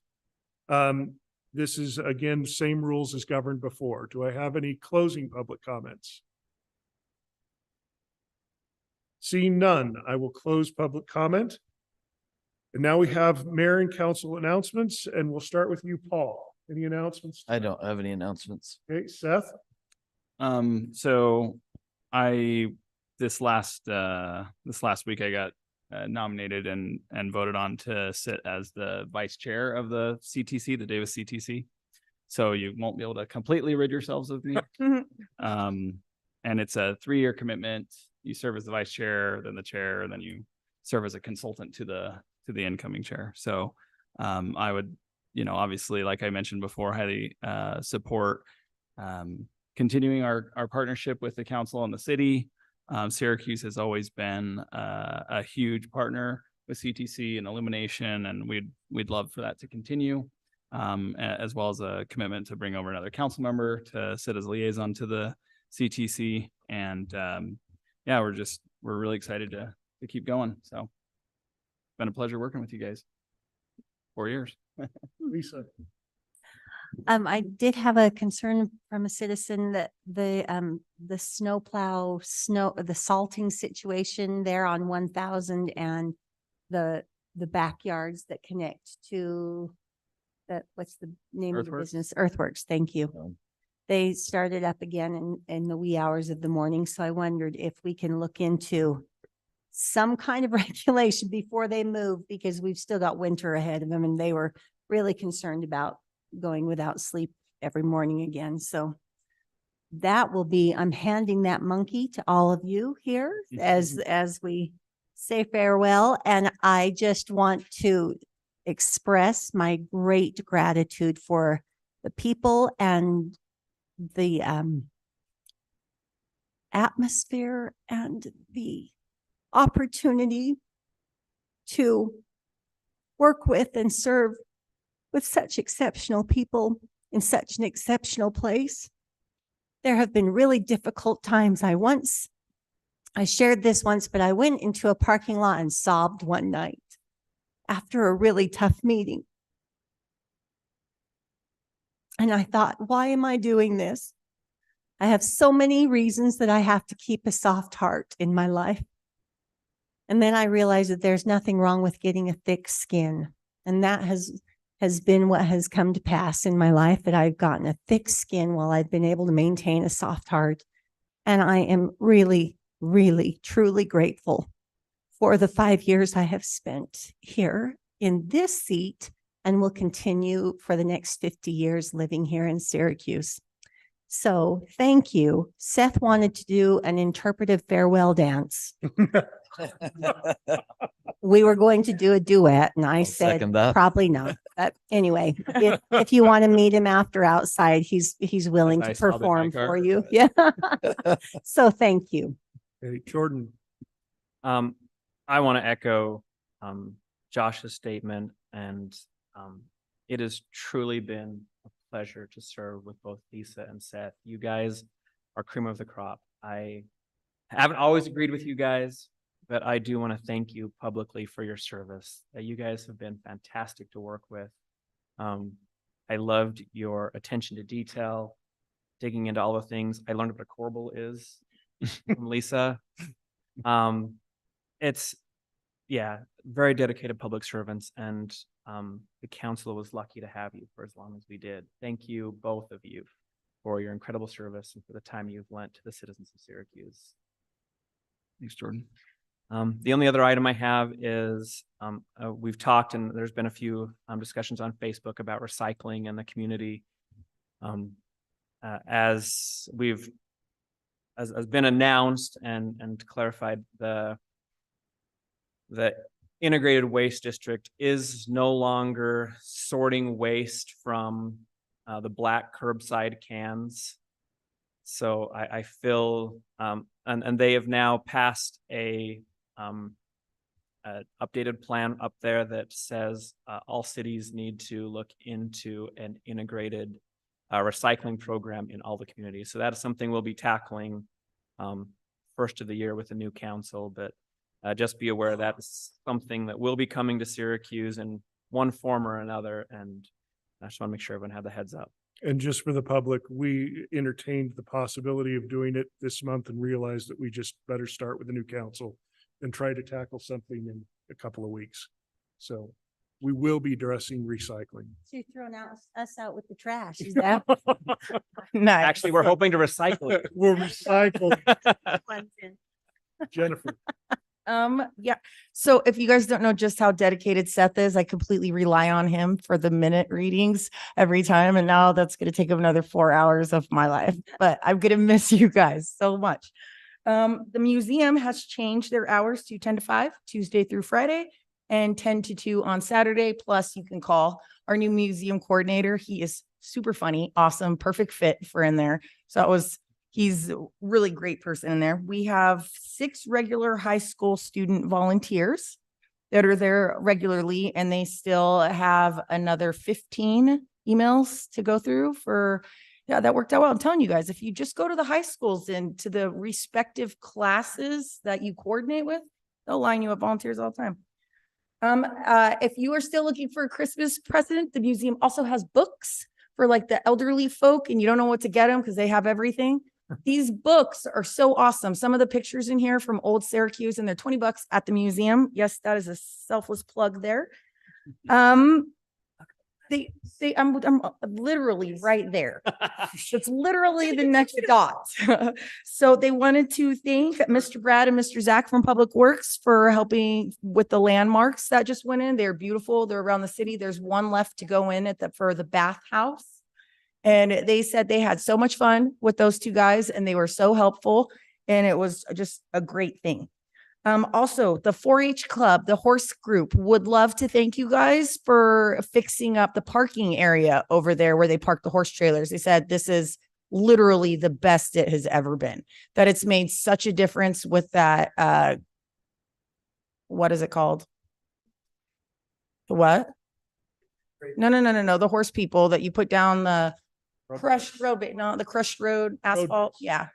This is again, the same rules as governed before. Do I have any closing public comments? Seeing none, I will close public comment. And now we have mayor and council announcements, and we'll start with you, Paul. Any announcements? I don't have any announcements. Okay, Seth? So this last week I got nominated and voted on to sit as the vice chair of the CTC, the Davis CTC. So you won't be able to completely rid yourselves of me. And it's a 3-year commitment. You serve as the vice chair, then the chair, and then you serve as a consultant to the incoming chair. So I would, obviously, like I mentioned before, highly support continuing our partnership with the council and the city. Syracuse has always been a huge partner with CTC and illumination, and we'd love for that to continue. As well as a commitment to bring over another council member to sit as liaison to the CTC. And yeah, we're really excited to keep going. So it's been a pleasure working with you guys. 4 years. Lisa. I did have a concern from a citizen that the the salting situation there on 1000 and the backyards that connect to what's the name of the Earthworks? business? Earthworks. Thank you. They started up again in the wee hours of the morning. So I wondered if we can look into some kind of regulation before they move, because we've still got winter ahead of them, and they were really concerned about going without sleep every morning again. So that will be, I'm handing that monkey to all of you here as we say farewell. And I just want to express my great gratitude for the people and the atmosphere and the opportunity to work with and serve with such exceptional people in such an exceptional place. There have been really difficult times. I shared this once, but I went into a parking lot and sobbed one night after a really tough meeting. And I thought, why am I doing this? I have so many reasons that I have to keep a soft heart in my life. And then I realized that there's nothing wrong with getting a thick skin. And that has been what has come to pass in my life, that I've gotten a thick skin while I've been able to maintain a soft heart. And I am really, really, truly grateful for the 5 years I have spent here in this seat, and will continue for the next 50 years living here in Syracuse. So thank you. Seth wanted to do an interpretive farewell dance. We were going to do a duet, and I said, probably not. But anyway, if you want to meet him after outside, he's willing to perform for you. Yeah. So thank you. Hey, Jordan. I want to echo Josh's statement, and it has truly been a pleasure to serve with both Lisa and Seth. You guys are cream of the crop. I haven't always agreed with you guys, but I do want to thank you publicly for your service. You guys have been fantastic to work with. I loved your attention to detail, digging into all the things. I learned what a corbel is from Lisa. It's, yeah, very dedicated public servants, and the council was lucky to have you for as long as we did. Thank you, both of you, for your incredible service and for the time you've lent to the citizens of Syracuse. Thanks, Jordan. The only other item I have is we've talked, and there's been a few discussions on Facebook about recycling in the community. As been announced and clarified, the integrated waste district is no longer sorting waste from the black curbside cans. So I feel, and they have now passed a updated plan up there that says all cities need to look into an integrated recycling program in all the communities. So that is something we'll be tackling first of the year with the new council, but just be aware that's something that will be coming to Syracuse in one form or another. And I just want to make sure everyone had the heads up. And just for the public, we entertained the possibility of doing it this month and realized that we just better start with the new council and try to tackle something in a couple of weeks. So we will be addressing recycling. So you're throwing us out with the trash. Is that? No, actually, we're hoping to recycle it. We'll recycle. Jennifer. Yeah. So if you guys don't know just how dedicated Seth is, I completely rely on him for the minute readings every time. And now that's going to take up another 4 hours of my life, but I'm going to miss you guys so much. The museum has changed their hours to 10 to 5, Tuesday through Friday, and 10 to 2 on Saturday. Plus you can call our new museum coordinator. He is super funny, awesome, perfect fit for in there. So he's a really great person in there. We have 6 regular high school student volunteers that are there regularly, and they still have another 15 emails to go through for, yeah, that worked out well. I'm telling you guys, if you just go to the high schools and to the respective classes that you coordinate with, they'll line you up volunteers all the time. If you are still looking for a Christmas present, the museum also has books for like the elderly folk and you don't know what to get them because they have everything. These books are so awesome. Some of the pictures in here from old Syracuse, and they're $20 at the museum. Yes, that is a selfless plug there. I'm literally right there. It's literally the next dot. So they wanted to thank Mr. Brad and Mr. Zach from Public Works for helping with the landmarks that just went in. They're beautiful. They're around the city. There's one left to go in for the bathhouse. And they said they had so much fun with those two guys and they were so helpful. And it was just a great thing. Also, the 4-H club, the horse group, would love to thank you guys for fixing up the parking area over there where they park the horse trailers. They said this is literally the best it has ever been, that it's made such a difference with that. What is it called? The what? No. The horse people that you put down the crushed road, not the crushed road asphalt. Yeah.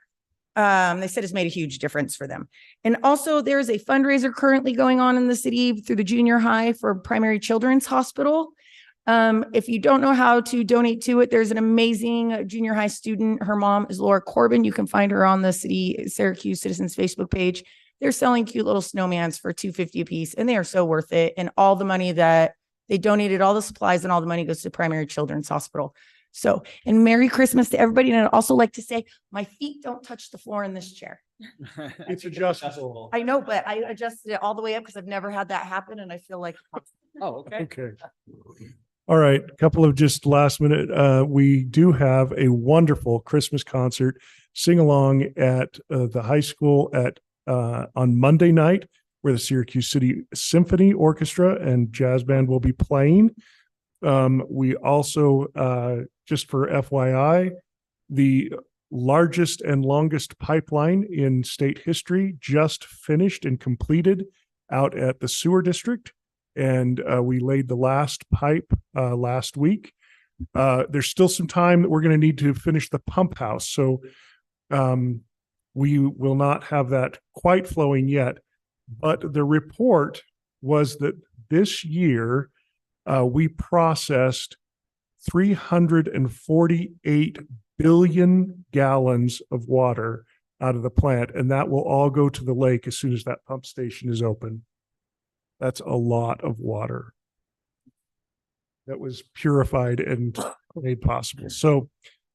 They said it's made a huge difference for them. And also there's a fundraiser currently going on in the city through the junior high for Primary Children's Hospital. If you don't know how to donate to it, there's an amazing junior high student. Her mom is Laura Corbin. You can find her on the Syracuse Citizens Facebook page. They're selling cute little snowmans for $2.50 a piece, and they are so worth it. And all the money that they donated, all the supplies and all the money goes to Primary Children's Hospital. So, and Merry Christmas to everybody. And I'd also like to say, my feet don't touch the floor in this chair. It's adjustable. I know, but I adjusted it all the way up because I've never had that happen. And I feel like, Oh, okay. Okay. All right. A couple of just last minute. We do have a wonderful Christmas concert sing along at the high school on Monday night, where the Syracuse City Symphony Orchestra and Jazz Band will be playing. We also, just for FYI, the largest and longest pipeline in state history just finished and completed out at the sewer district. And we laid the last pipe last week. There's still some time that we're going to need to finish the pump house. So we will not have that quite flowing yet. But the report was that this year we processed 348 billion gallons of water out of the plant, and that will all go to the lake as soon as that pump station is open. That's a lot of water that was purified and made possible. So,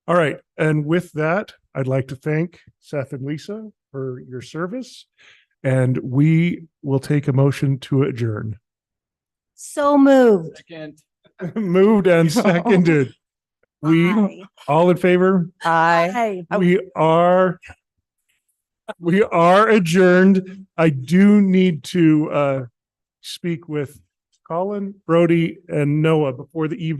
all right. And with that, I'd like to thank Seth and Lisa for your service, and we will take a motion to adjourn. So moved. Second. Moved and seconded. We all in favor? Aye. We are adjourned. I do need to speak with Colin, Brody, and Noah before the evening.